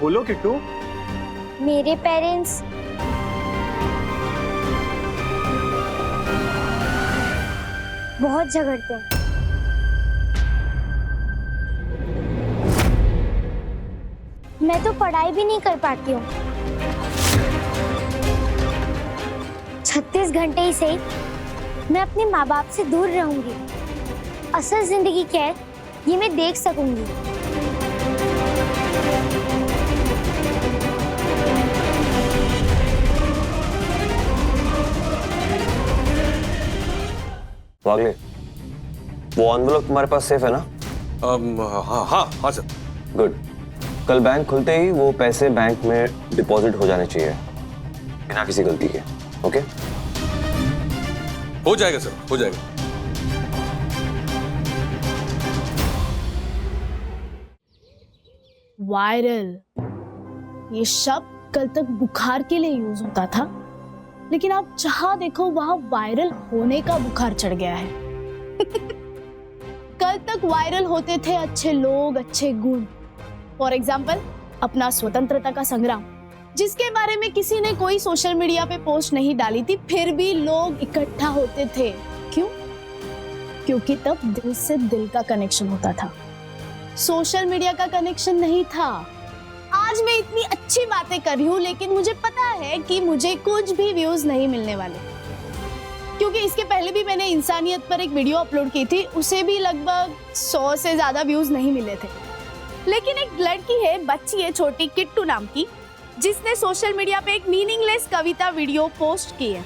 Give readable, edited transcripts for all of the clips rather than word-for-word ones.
बोलो किट्टू। मेरे पेरेंट्स बहुत झगड़ते हैं। मैं तो पढ़ाई भी नहीं कर पाती हूँ। 36 घंटे ही सही मैं अपने माँ बाप से दूर रहूंगी। असल जिंदगी क्या है ये मैं देख सकूंगी। वागले, वो एनवेलप तुम्हारे पास सेफ है ना? हाँ सर। गुड। कल बैंक खुलते ही वो पैसे बैंक में डिपॉजिट हो जाने चाहिए बिना किसी गलती के। ओके? हो जाएगा सर, हो जाएगा। वायरल, ये शब्द कल तक बुखार के लिए यूज होता था, लेकिन आप जहां देखो वहां वायरल होने का बुखार चढ़ गया है। कल तक वायरल होते थे अच्छे लोग, अच्छे गुण। फॉर एग्जाम्पल अपना स्वतंत्रता का संग्राम, जिसके बारे में किसी ने कोई सोशल मीडिया पे पोस्ट नहीं डाली थी, फिर भी लोग इकट्ठा होते थे। क्यों? क्योंकि तब दिल से दिल का कनेक्शन होता था, सोशल मीडिया का कनेक्शन नहीं था। आज मैं इतनी अच्छी बातें कर रही हूँ, लेकिन मुझे पता है कि मुझे कुछ भी व्यूज नहीं मिलने वाले, क्योंकि इसके पहले भी मैंने इंसानियत पर एक वीडियो अपलोड की थी, उसे भी लगभग 100 से ज्यादा व्यूज नहीं मिले थे। लेकिन एक लड़की है, बच्ची है छोटी, किट्टू नाम की, जिसने सोशल मीडिया पे एक मीनिंगलेस कविता वीडियो पोस्ट की है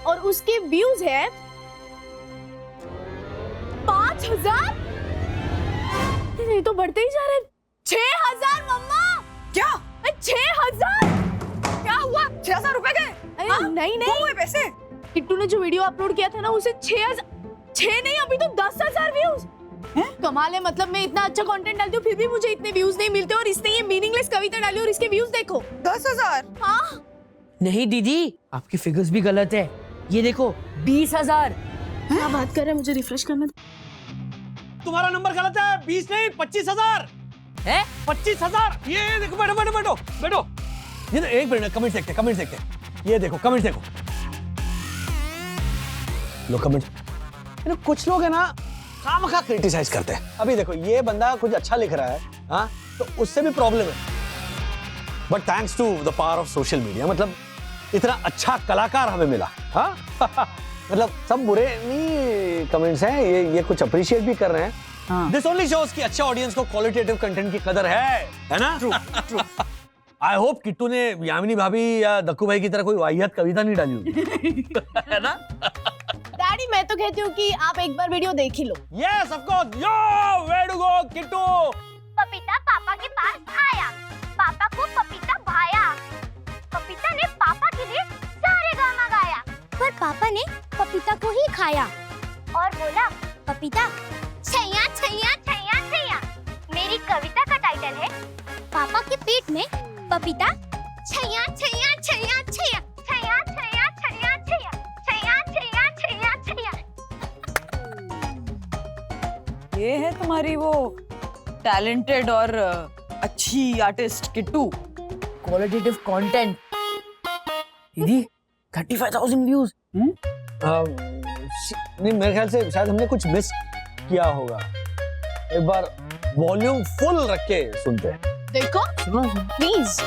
और उसके व्यूज है 5000। नहीं तो बढ़ते ही जा रहे। 6000 मम्मा। क्या? 6000? क्या हुआ? 6000 रुपए गए? नहीं नहीं, हुए पैसे? किट्टू ने जो वीडियो अपलोड किया था ना, उसे 6000, 6 नहीं अभी तो 10,000 व्यूज। कमाल है, मतलब मैं इतना अच्छा कंटेंट डालती हूँ फिर भी मुझे इतने व्यूज नहीं मिलते, और इसने ये मीनिंगलेस कविता डाली और इसके व्यूज देखो 10,000। हाँ नहीं दीदी, आपकी फिगर्स भी गलत है। ये देखो 20,000। क्या बात कर रहे हैं, मुझे रिफ्रेश करना। तुम्हारा नंबर गलत है, 20 नहीं 25,000 है। 25,000। ये देखो, बैठो बैठो बैठो बैठो। ये एक मिनट, कमेंट देखते, कमेंट देखते। ये देखो कमेंट देखो, लो कमेंट। कुछ लोग है ना खामखा क्रिटिसाइज करते हैं। अभी देखो ये बंदा कुछ अच्छा लिख रहा है, हाँ, तो उससे भी प्रॉब्लम है, but thanks to the power of social media, मतलब इतना अच्छा कलाकार हमें मिला। हाँ मतलब सब बुरे नहीं कमेंट्स हैं, ये कुछ अप्रिशिएट भी कर रहे हैं। दिस ओनली शोज कि अच्छे ऑडियंस को क्वालिटेटिव कंटेंट की कदर है ना? True true. I hope Kittu ने यामिनी भाभी या दक्कू भाई की तरह कोई वाहियात कविता नहीं डाली होगी। है ना? डैडी मैं तो कहती हूँ कि आप एक बार वीडियो देख ही लो। Yes of course. Yo where to go Kittu. पपीता पापा के पास आया, पापा को पपीता भाया, पपीता ने पापा के लिए सारे गाना गाया, पर पापा ने पपीता को ही खाया और बोला पपीता छैया छैया छैया छैया। मेरी कविता का टाइटल है पापा के पेट में पपीता छैया छैया छैया छैया छैया छैया छैया छैया छैया छैया छैया छैया। ये है तुम्हारी वो टैलेंटेड और अच्छी आर्टिस्ट किट्टू। Qualitative content. दीदी 35,000 व्यूज। नहीं मेरे ख्याल से शायद हमने कुछ मिस किया होगा। एक बार वॉल्यूम फुल रख के सुनते हैं। देखो प्लीज।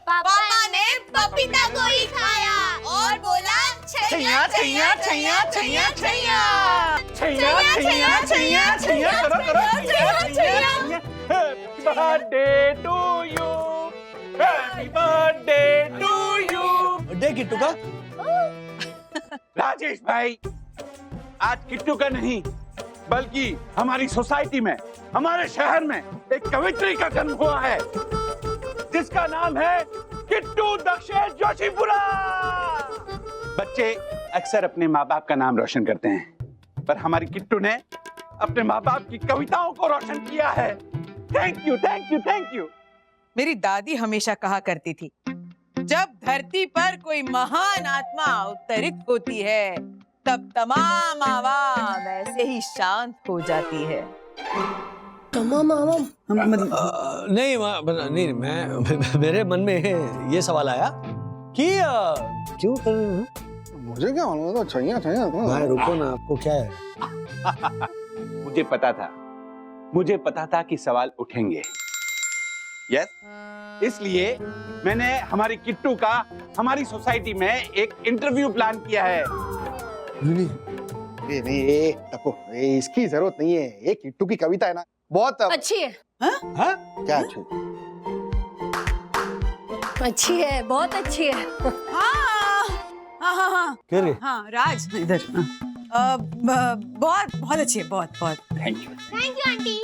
पापा ने पपीता को ही खाया और बोला छैया छैया छैया छैया छैया छैया छैया छैया छैया करो करो छैया। Happy birthday to you, happy birthday to you. Birthday Kittu का? राजेश भाई, आज किट्टू का नहीं बल्कि हमारी सोसाइटी में, हमारे शहर में एक कवित्री का जन्म हुआ है जिसका नाम है किट्टू दक्षेश जोशीपुरा। बच्चे अक्सर अपने माँ बाप का नाम रोशन करते हैं, पर हमारी किट्टू ने अपने माँ बाप की कविताओं को रोशन किया है। Thank you thank you thank you. मेरी दादी हमेशा कहा करती थी, जब धरती पर कोई महान आत्मा अवतरित होती है तब तमाम आवाम ऐसे ही शांत हो जाती है। तमाम आवाम नहीं मैं मेरे मन में ये सवाल आया कि क्यों कर रहे हैं? मुझे क्या मालूम, तो चाहिए भाई रुको ना, आपको क्या है? मुझे पता था कि सवाल उठेंगे। यस, इसलिए मैंने हमारी किट्टू का हमारी सोसाइटी में एक इंटरव्यू प्लान किया है। नहीं तको, इसकी जरूरत नहीं है। ये किट्टू की कविता है ना, बहुत अच्छी है। क्या अच्छी? अच्छी है, बहुत अच्छी है। हाँ क्या रे? हाँ राज इधर। बहुत बहुत अच्छी है, बहुत बहुत। Thank you. Thank you aunty.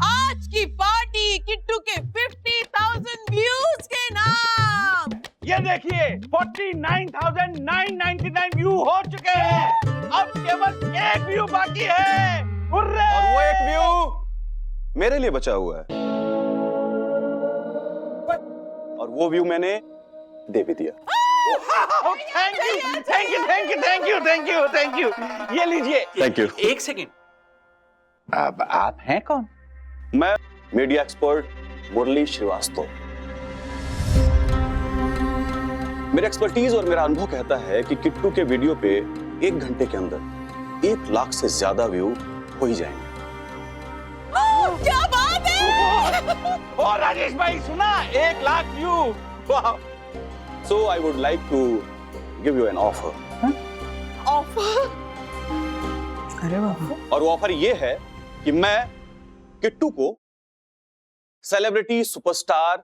आज की पार्टी किट्टू के 50,000 व्यूज के नाम। ये देखिए 49,999 व्यू हो चुके हैं। अब केवल एक व्यू बाकी है। हुर्रे! और वो एक व्यू मेरे लिए बचा हुआ है, और वो व्यू मैंने दे भी दिया। Thank you. ये लीजिए। Thank you. एक सेकेंड, अब आप हैं कौन? मैं मीडिया एक्सपर्ट मुरली श्रीवास्तव। मेरा एक्सपर्टीज और मेरा अनुभव कहता है कि किट्टू के वीडियो पे 1 घंटे के अंदर 1 लाख से ज्यादा व्यू हो ही जाएंगे। क्या बात है! ओ राजेश भाई, सुना 1 लाख व्यू। वाह! So I would like to give you an offer. Offer? अरे बाबा। और वो ऑफर ये है कि मैं किट्टू को सेलिब्रिटी सुपरस्टार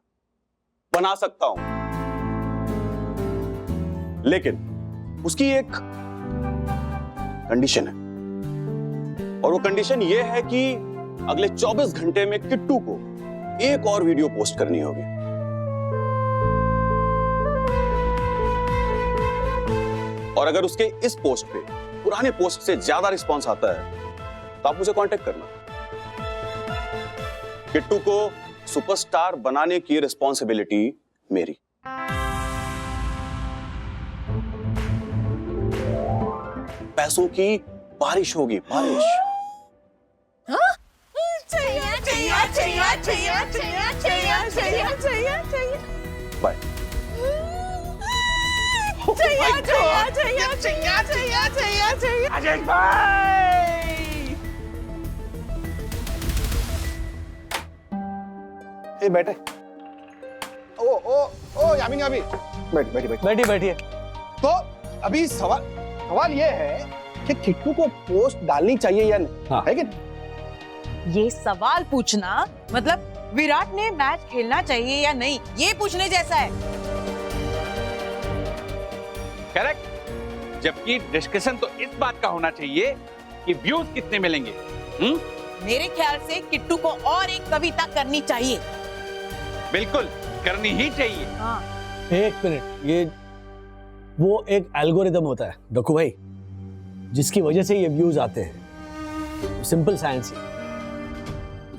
बना सकता हूं, लेकिन उसकी एक कंडीशन है, और वो कंडीशन ये है कि अगले 24 घंटे में किट्टू को एक और वीडियो पोस्ट करनी होगी। और अगर उसके इस पोस्ट पे पुराने पोस्ट से ज्यादा रिस्पॉन्स आता है तो आप मुझे कांटेक्ट करना। किट्टू को सुपरस्टार बनाने की रिस्पॉन्सिबिलिटी मेरी। पैसों की बारिश होगी, बारिश। बाय। राजेश भाई! ए बैठे। ओ यामिनी अभी बैठिए। तो अभी सवाल ये है कि किट्टू को पोस्ट डालनी चाहिए या नहीं, हाँ। है कि नहीं? ये सवाल पूछना मतलब विराट ने मैच खेलना चाहिए या नहीं, ये पूछने जैसा है। करेक्ट। जबकि डिस्कशन तो इस बात का होना चाहिए कि व्यूज कितने मिलेंगे। मेरे ख्याल से किट्टू को और एक कविता करनी चाहिए। बिल्कुल करनी ही चाहिए। हाँ। 1 मिनट, ये वो एक एल्गोरिदम होता है डक्कू भाई, जिसकी वजह से ये व्यूज आते हैं। सिंपल साइंस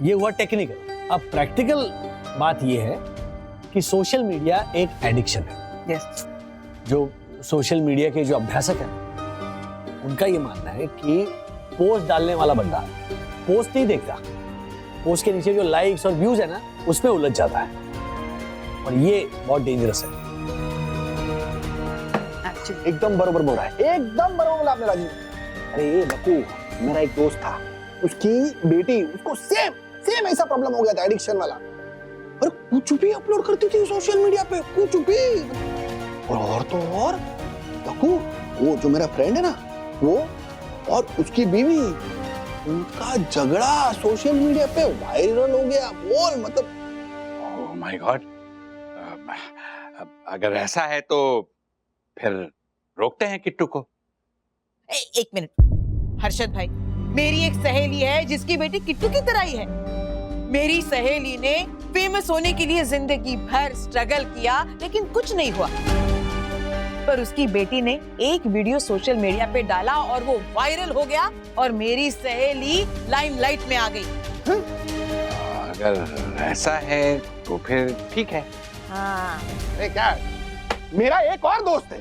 ये हुआ टेक्निकल। अब प्रैक्टिकल बात ये है कि सोशल मीडिया एक एडिक्शन है। यस। जो सोशल मीडिया के जो अभ्यासक हैं उनका ये मानना है कि पोस्ट डालने वाला बंदा पोस्ट नहीं देखता, पोस्ट के नीचे जो लाइक्स और व्यूज है ना उसमें उलझ जाता है, और ये बहुत डेंजरस है। एकदम बरोबर बोल रहा है, एकदम बरोबर बोला आपने राजीव। अरे ये बकू, मेरा एक दोस्त था, उसकी बेटी, उसको सेम ऐसा प्रॉब्लम हो गया था, एडिक्शन वाला। और कुछ भी अपलोड करती थी सोशल मीडिया पे, कुछ भी। और तो और बकू, वो जो मेरा फ्रेंड है ना, वो और उसकी बीवी, उनका झगड़ा सोशल मीडिया पे वायरल हो गया। बोल मतलब, ओह माय गॉड। अगर ऐसा है तो फिर रोकते हैं किट्टू को। एक मिनट हर्षद भाई, मेरी एक सहेली है जिसकी बेटी किट्टू की तरह ही है। मेरी सहेली ने फेमस होने के लिए जिंदगी भर स्ट्रगल किया, लेकिन कुछ नहीं हुआ। पर उसकी बेटी ने एक वीडियो सोशल मीडिया पे डाला और वो वायरल हो गया, और मेरी सहेली लाइमलाइट में आ गई। अगर ऐसा है तो फिर ठीक है। हाँ अरे क्या, मेरा एक और दोस्त है,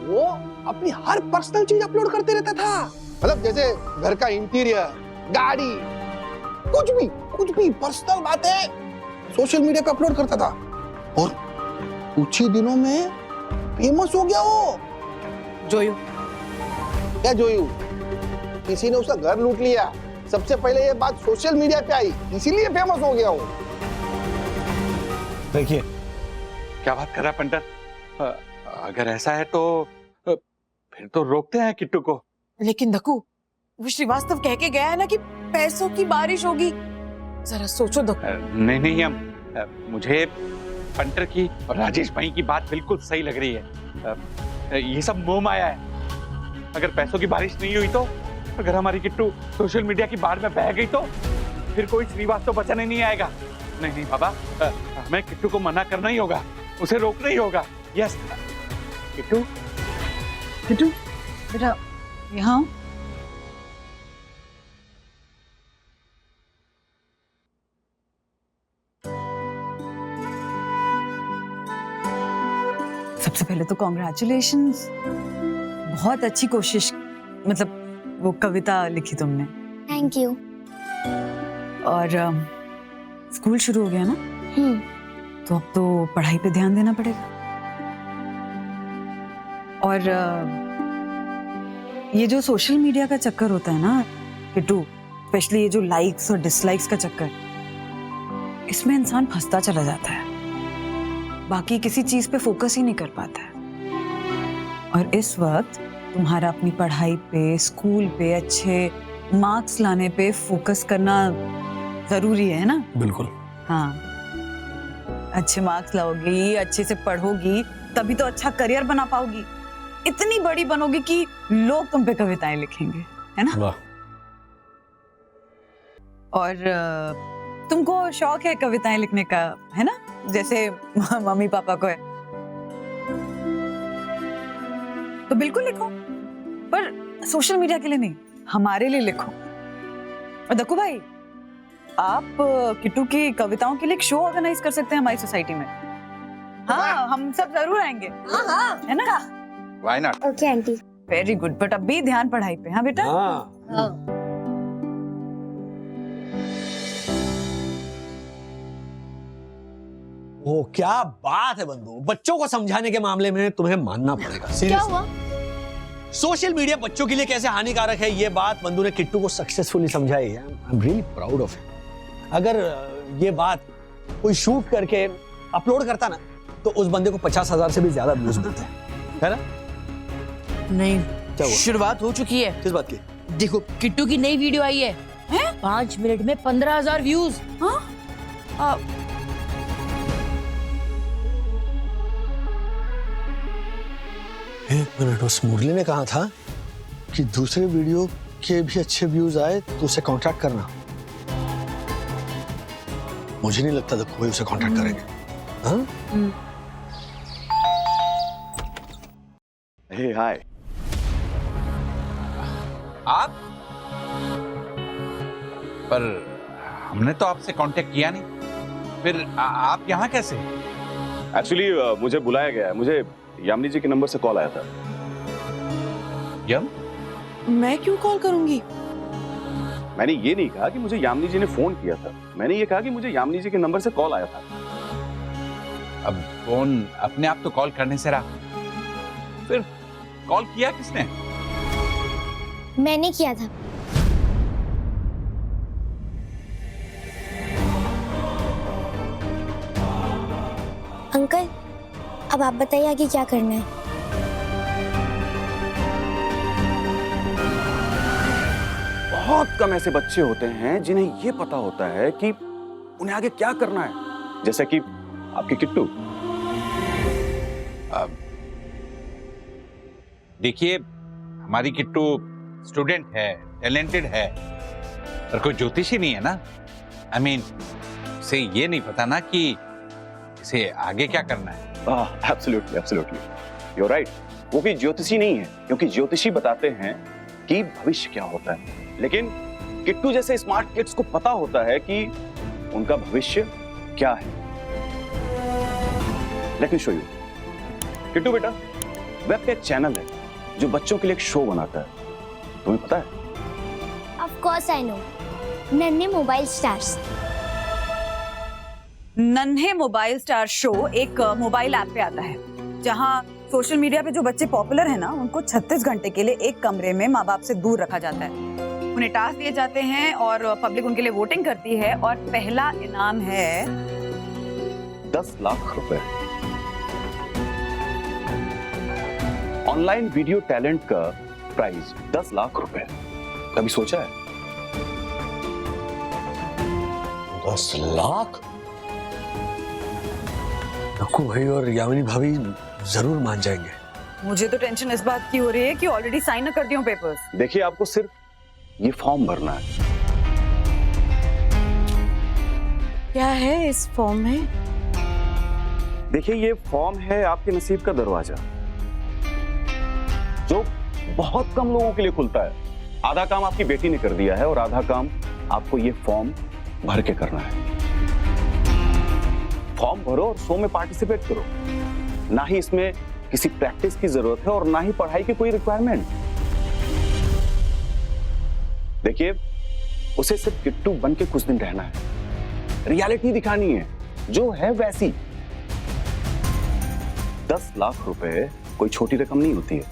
वो अपनी हर पर्सनल चीज अपलोड करते रहता था। मतलब जैसे घर का इंटीरियर, गाड़ी, कुछ भी पर्सनल बातें सोशल मीडिया पे अपलोड करता था। और कुछ ही दिनों में फेमस हो गया वो। जोयू, क्या जोयू? किसी ने उसका घर लूट लिया। सबसे पहले ये बात सोशल मीडिया पे आई, इसीलिए फेमस हो गया वो। देखिए, क्या बात कर रहा है पंटर? अगर ऐसा है तो फिर तो रोकते हैं किट्टू को। लेकिन दक्कू, वो श्रीवास्तव कह के गया है ना कि पैसों की बारिश होगी। जरा सोचो दक्कू। नहीं हम मुझे पंटर की और राजेश भाई की बात बिल्कुल सही लग रही है। ये सब मोह माया है। अगर पैसों की बारिश नहीं हुई तो, अगर हमारी किट्टू सोशल मीडिया की बाढ़ में बह गई तो फिर कोई श्रीवास्तव बचाने नहीं आएगा। नहीं बाबा, हमें किट्टू को मना करना ही होगा, उसे रोकना ही होगा। यस किट्टू। किट्टू बेटा, यहाँ सबसे पहले तो कॉन्ग्रेचुलेशंस, बहुत अच्छी कोशिश। मतलब वो कविता लिखी तुमने। Thank you. और स्कूल शुरू हो गया ना, तो अब तो पढ़ाई पे ध्यान देना पड़ेगा। और ये जो सोशल मीडिया का चक्कर होता है ना किट्टू, स्पेशली ये जो लाइक्स और डिसलाइक्स का चक्कर, इसमें इंसान फंसता चला जाता है, बाकी किसी चीज पे फोकस ही नहीं कर पाता है। और इस वक्त तुम्हारा अपनी पढ़ाई पे, स्कूल पे अच्छे मार्क्स लाने पे फोकस करना जरूरी है ना? बिल्कुल। हाँ, अच्छे मार्क्स लाओगी, अच्छे से पढ़ोगी, तभी तो अच्छा करियर बना पाओगी। इतनी बड़ी बनोगी कि लोग तुम पे कविताएं लिखेंगे, है ना? वाह। और तुमको शौक है कविताएं लिखने का, है ना? जैसे मम्मी पापा को है, तो बिल्कुल लिखो, पर सोशल मीडिया के लिए नहीं, हमारे लिए लिखो। और दक्कू भाई, आप किट्टू की कविताओं के लिए एक शो ऑर्गेनाइज कर सकते हैं हमारी सोसाइटी में। हाँ, हम सब जरूर आएंगे। हाँ, है ना? Why not? Okay aunty. Very good, but अभी ध्यान पढ़ाई पे। हाँ बेटा। हाँ। ओ क्या बात है बंधु, बच्चों को समझाने के मामले में तुम्हें मानना पड़ेगा। क्या हुआ? सोशल मीडिया बच्चों के लिए कैसे हानिकारक है, ये बात बंधु ने किट्टू को सक्सेसफुली समझाई है। I am really proud of him. अगर ये बात कोई शूट करके अपलोड करता ना, तो उस बंदे को 50,000 से भी ज्यादा व्यूज मिलते हैं, है ना? नहीं, क्या हुआ? शुरुआत हो चुकी है। किस बात की? देखो, किट्टू की नई वीडियो आई है, 5 मिनट में 15,000 व्यूज। हाँ, एक मिनट, उस मुरली ने कहा था कि दूसरे वीडियो के भी अच्छे व्यूज आए तो उसे कांटेक्ट करना। मुझे नहीं लगता था कोई उसे कांटेक्ट करेंगे। हाँ? हे हाय, आप? पर हमने तो आपसे कांटेक्ट किया नहीं, फिर आप यहाँ कैसे? एक्चुअली मुझे बुलाया गया है। मुझे यामिनी जी के नंबर से कॉल आया था। यम? मैं क्यों कॉल करूंगी? मैंने ये नहीं कहा कि मुझे यामिनी जी ने फोन किया था, मैंने ये कहा कि मुझे यामिनी जी के नंबर से कॉल आया था। अब फोन अपने आप तो कॉल करने से रहा, फिर कॉल किया किसने? मैंने किया था। अंकल, अब आप बताइए आगे क्या करना है। बहुत कम ऐसे बच्चे होते हैं जिन्हें ये पता होता है कि उन्हें आगे क्या करना है, जैसे कि आपकी किट्टू। देखिए, हमारी किट्टू स्टूडेंट है, टैलेंटेड है, पर कोई ज्योतिषी नहीं है ना। आई मीन, उसे ये नहीं पता ना कि इसे आगे क्या करना है। Absolutely, absolutely, you are right. वो भी ज्योतिषी नहीं है, क्योंकि ज्योतिषी बताते हैं कि भविष्य क्या होता है, लेकिन किट्टू जैसे स्मार्ट किड्स को पता होता है कि उनका भविष्य क्या है। Let me show you. Kittu बेटा, वेब पे एक चैनल है जो बच्चों के लिए एक शो बनाता है, तुम्हें पता है? ऑफ कोर्स आई नो, नन्हे मोबाइल स्टार्स। नन्हे मोबाइल स्टार शो एक मोबाइल ऐप पे आता है जहां सोशल मीडिया पे जो बच्चे पॉपुलर है ना, उनको 36 घंटे के लिए एक कमरे में माँ बाप से दूर रखा जाता है। उन्हें टास्क दिए जाते हैं और पब्लिक उनके लिए वोटिंग करती है और पहला इनाम है 10 लाख रुपए। ऑनलाइन वीडियो टैलेंट का प्राइस 10 लाख रुपए। कभी सोचा है? 10 लाख? नक्कू भाई और यामिनी भाभी जरूर मान जाएंगे। मुझे तो टेंशन इस बात की हो रही है कि ऑलरेडी साइन कर दी हूँ पेपर्स। देखिए, आपको सिर्फ ये फॉर्म भरना है। क्या है इस फॉर्म में? देखिए, ये फॉर्म है आपके नसीब का दरवाजा, जो बहुत कम लोगों के लिए खुलता है। आधा काम आपकी बेटी ने कर दिया है और आधा काम आपको ये फॉर्म भर के करना है। फॉर्म भरो और शो में पार्टिसिपेट करो। ना ही इसमें किसी प्रैक्टिस की जरूरत है और ना ही पढ़ाई की कोई रिक्वायरमेंट। देखिए, उसे सिर्फ किट्टू बन के कुछ दिन रहना है, रियलिटी दिखानी है जो है वैसी। 10 लाख रुपए कोई छोटी रकम नहीं होती है।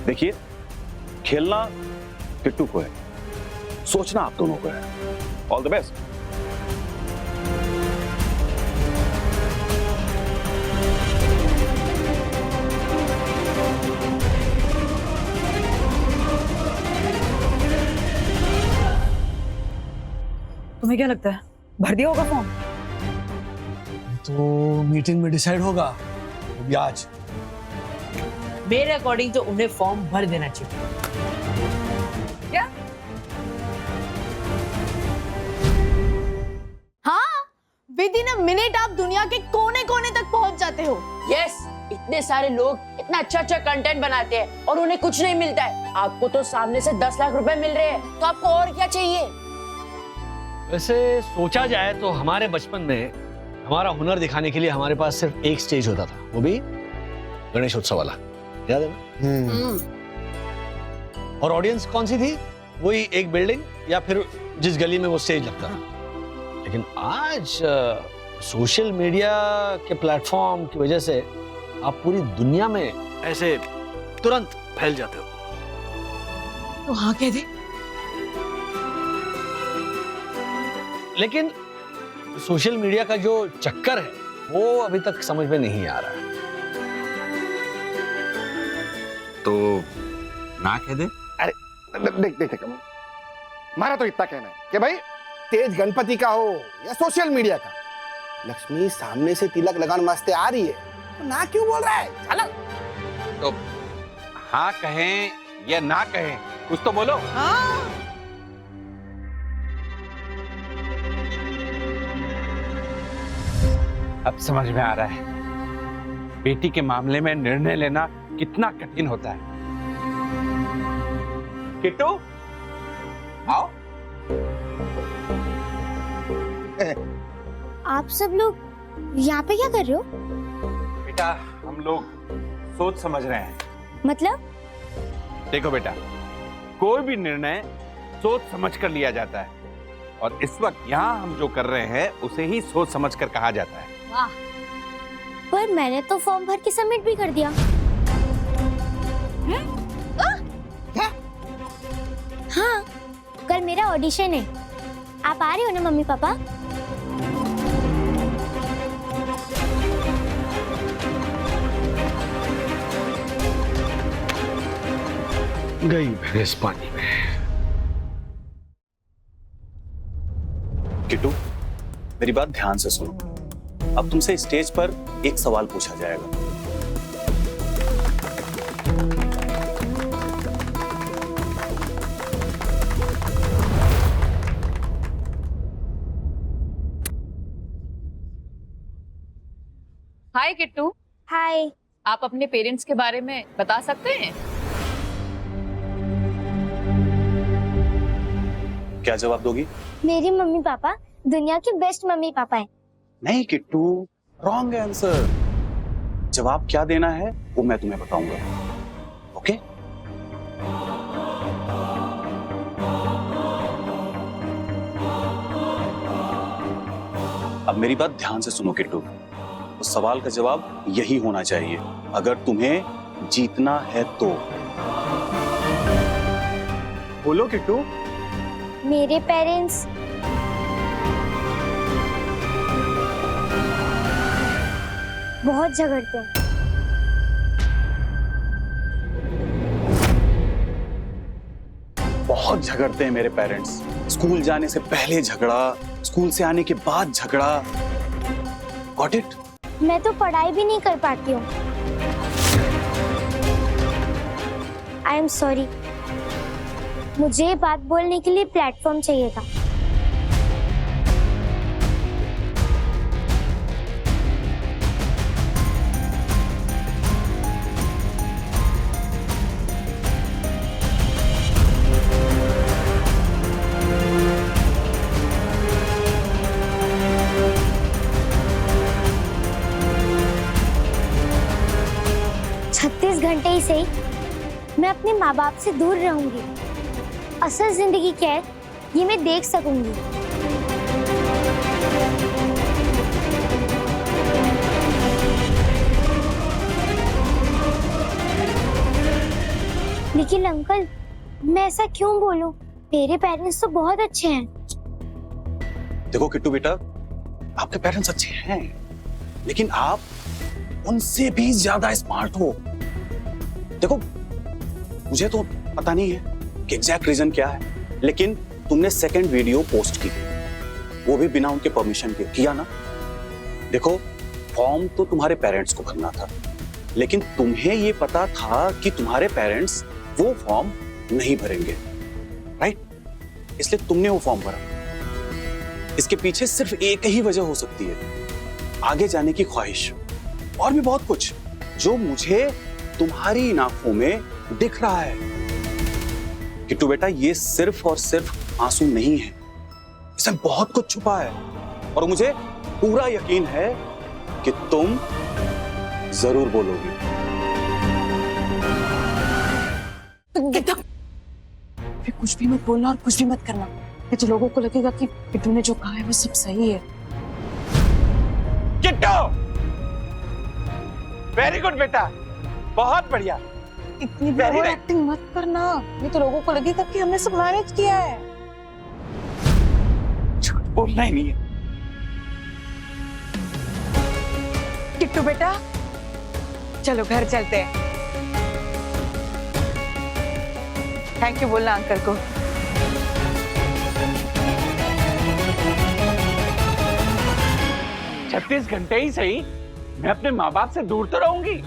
देखिए, खेलना किट्टू को है, सोचना आप दोनों को है। All the best. तुम्हें क्या लगता है, भर दिया होगा फॉर्म? तो मीटिंग में डिसाइड होगा अभी आज। मेरे अकॉर्डिंग तो उन्हें फॉर्म भर देना चाहिए। क्या? हाँ, विद इन अ मिनट आप दुनिया के कोने कोने तक पहुंच जाते हो। यस, इतने सारे लोग इतना अच्छा अच्छा कंटेंट बनाते हैं और उन्हें कुछ नहीं मिलता है। आपको तो सामने से 10 लाख रुपए मिल रहे हैं, तो आपको और क्या चाहिए? वैसे सोचा जाए तो हमारे बचपन में हमारा हुनर दिखाने के लिए हमारे पास सिर्फ एक स्टेज होता था, वो भी गणेश उत्सव वाला, याद है ना? और ऑडियंस कौन सी थी? वही एक बिल्डिंग या फिर जिस गली में वो स्टेज लगता था। लेकिन आज सोशल मीडिया के प्लेटफॉर्म की वजह से आप पूरी दुनिया में ऐसे तुरंत फैल जाते हो। तो हाँ कह दे। लेकिन सोशल मीडिया का जो चक्कर है वो अभी तक समझ में नहीं आ रहा है। तो ना कह दे। अरे देख देख देख, हमारा तो इतना कहना है कि भाई तेज गणपति का हो या सोशल मीडिया का, लक्ष्मी सामने से तिलक लगाने वास्ते आ रही है, तो ना क्यों बोल रहा है? चलो तो हाँ कहें या ना कहें, कुछ तो बोलो। हाँ, अब समझ में आ रहा है बेटी के मामले में निर्णय लेना कितना कठिन होता है। किट्टू, आओ। आप सब लोग यहाँ पे क्या कर रहे हो? बेटा, हम लोग सोच समझ रहे हैं। मतलब? देखो बेटा, कोई भी निर्णय सोच समझ कर लिया जाता है और इस वक्त यहाँ हम जो कर रहे हैं उसे ही सोच समझ कर कहा जाता है। वाह, पर मैंने तो फॉर्म भर के सबमिट भी कर दिया। क्या? हाँ, कल मेरा ऑडिशन है। आप आ रहे हो ना मम्मी पापा? गई भैंस पानी में। किट्टू, मेरी बात ध्यान से सुनो। अब तुमसे स्टेज पर एक सवाल पूछा जाएगा। हाय किट्टू, हाय। आप अपने पेरेंट्स के बारे में बता सकते हैं? क्या जवाब दोगी? मेरी मम्मी पापा दुनिया के बेस्ट मम्मी पापा हैं। नहीं किट्टू, रॉन्ग आंसर। जवाब क्या देना है वो मैं तुम्हें बताऊंगा, ओके? अब मेरी बात ध्यान से सुनो किट्टू। उस सवाल का जवाब यही होना चाहिए अगर तुम्हें जीतना है तो। बोलो किट्टू। मेरे पेरेंट्स बहुत झगड़ते हैं। बहुत झगड़ते हैं मेरे पेरेंट्स। स्कूल जाने से पहले झगड़ा, स्कूल से आने के बाद झगड़ा। Got it? मैं तो पढ़ाई भी नहीं कर पाती हूँ। आई एम सॉरी। मुझे ये बात बोलने के लिए प्लेटफॉर्म चाहिए था। घंटे ही सही मैं अपने माँ बाप से दूर रहूंगी। असल जिंदगी क्या है ये मैं देख सकूंगी। लेकिन अंकल मैं ऐसा क्यों बोलूं? मेरे पेरेंट्स तो बहुत अच्छे हैं। देखो किट्टू बेटा, आपके पेरेंट्स अच्छे हैं, लेकिन आप उनसे भी ज्यादा स्मार्ट हो। देखो मुझे तो पता नहीं है कि एग्जैक्ट रीजन क्या है, लेकिन तुमने सेकंड वीडियो पोस्ट की, वो भी बिना उनके परमिशन के किया ना। देखो फॉर्म तो तुम्हारे पेरेंट्स को भरना था, लेकिन तुम्हें ये पता था कि तुम्हारे पेरेंट्स वो फॉर्म नहीं भरेंगे, राइट? इसलिए तुमने वो फॉर्म भरा। इसके पीछे सिर्फ एक ही वजह हो सकती है, आगे जाने की ख्वाहिश। और भी बहुत कुछ जो मुझे तुम्हारी आंखों में दिख रहा है। किट्टू बेटा, ये सिर्फ और सिर्फ आंसू नहीं है, इसमें बहुत कुछ छुपा है, और मुझे पूरा यकीन है कि तुम जरूर बोलोगी। फिर कुछ भी मत बोलना और कुछ भी मत करना, नहीं तो लोगों को लगेगा कि किट्टू ने जो कहा है वो सब सही है। किट्टू, वेरी गुड बेटा, बहुत बढ़िया। इतनी ओवर एक्टिंग मत करना, नहीं तो लोगों को लगेगा कि हमने सब मैनेज किया है। झूठ बोलना ही नहीं है। किट्टू बेटा चलो घर चलते हैं। थैंक यू बोलना अंकल को। 36 घंटे ही सही मैं अपने माँ बाप से दूर तो रहूंगी।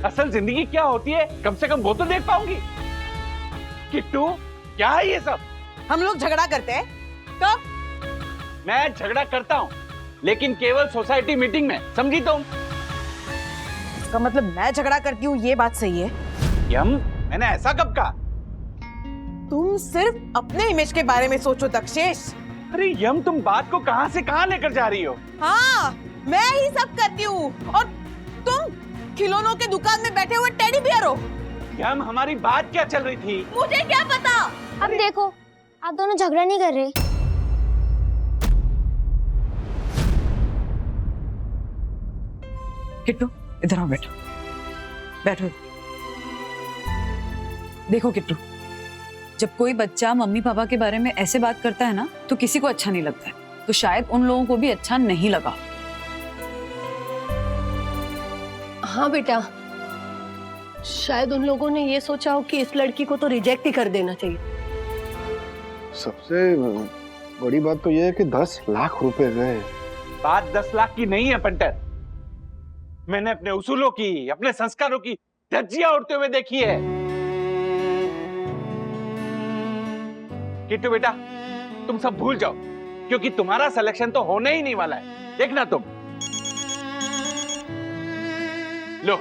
असल जिंदगी क्या होती है कम से कम वो तो देख पाऊंगी। किट्टू क्या है ये सब? हम लोग झगड़ा करते हैं तो? मैं झगड़ा करता हूँ लेकिन केवल सोसाइटी मीटिंग में, समझी तुम? इसका मतलब मैं झगड़ा करती हूँ ये बात सही है? यम, मैंने ऐसा कब कहा? तुम सिर्फ अपने इमेज के बारे में सोचो दक्षेश। अरे यम, तुम बात को कहां से कहां लेकर जा रही हो? हाँ मैं ही सब करती हूँ और तुम खिलौनों के दुकान में बैठे हुए टेडी बियर हो। यम, हमारी बात क्या चल रही थी? मुझे क्या पता। अब देखो आप दोनों झगड़ा नहीं कर रहे। किट्टू इधर आओ, बैठो बैठो। देखो किट्टू, जब कोई बच्चा मम्मी पापा के बारे में ऐसे बात करता है ना तो किसी को अच्छा नहीं लगता है, तो शायद उन लोगों को भी अच्छा नहीं लगा। हाँ बेटा, शायद उन लोगों ने ये सोचा हो कि इस लड़की को तो रिजेक्ट ही कर देना चाहिए। सबसे बड़ी बात तो ये है कि 10 लाख रुपए गए। बात 10 लाख की नहीं है पंटर। मैंने अपने उसूलों की, अपने संस्कारों की धज्जियां उड़ते हुए देखी है। किट्टू बेटा, तुम सब भूल जाओ, क्योंकि तुम्हारा सिलेक्शन तो होने ही नहीं वाला है। देखना तुम। लो,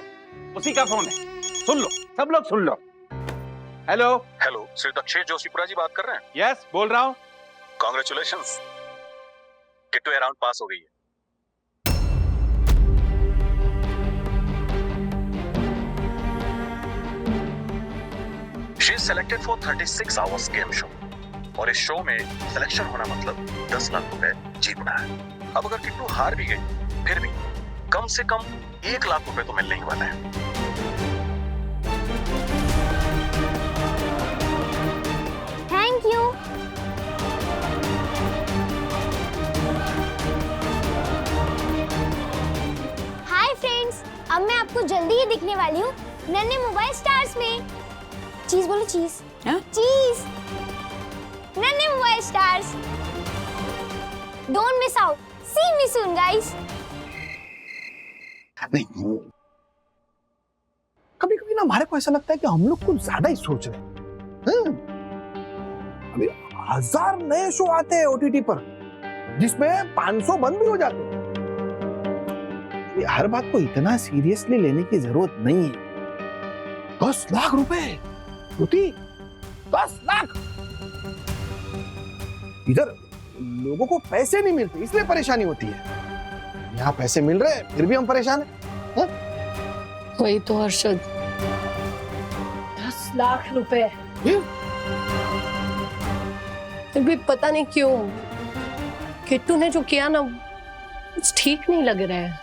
उसी का फोन है, सुन लो, सब लोग सुन लो। हेलो। हेलो, श्री दक्षेश जोशीपुरा जी बात कर रहे हैं? यस, बोल रहा हूँ। कांग्रेचुलेशंस, किट्टू अराउंड पास हो गई है। She is selected for 36 hours game show और इस शो में सिलेक्शन होना मतलब 10 लाख रुपए जीतना है। अब अगर किट्टू हार भी गई फिर भी कम से कम 1 लाख रुपए तो मिलने ही वाला है। Thank you. हाय फ्रेंड्स, अब मैं आपको जल्दी ही दिखने वाली हूँ नन्हे मोबाइल स्टार्स में। चीज बोलो, चीज। हाँ? चीज। नन्हे mobile stars. Don't miss out. See me soon guys. नहीं, कभी कभी ना हमारे को ऐसा लगता है कि हम लोग कुछ ज्यादा ही सोच रहे हैं। अभी 1000 नए शो आते हैं ओटीटी पर, जिसमें 500 बंद भी हो जाते हैं। हर बात को इतना सीरियसली लेने की जरूरत नहीं है। 10 लाख रुपए श्रुति, 10 लाख। इधर लोगों को पैसे नहीं मिलते इसलिए परेशानी होती है, यहाँ पैसे मिल रहे हैं फिर भी हम परेशान हैं। वही तो हर्षद, 10 लाख रुपए। फिर भी पता नहीं क्यों किट्टू ने जो किया ना, कुछ ठीक नहीं लग रहा है।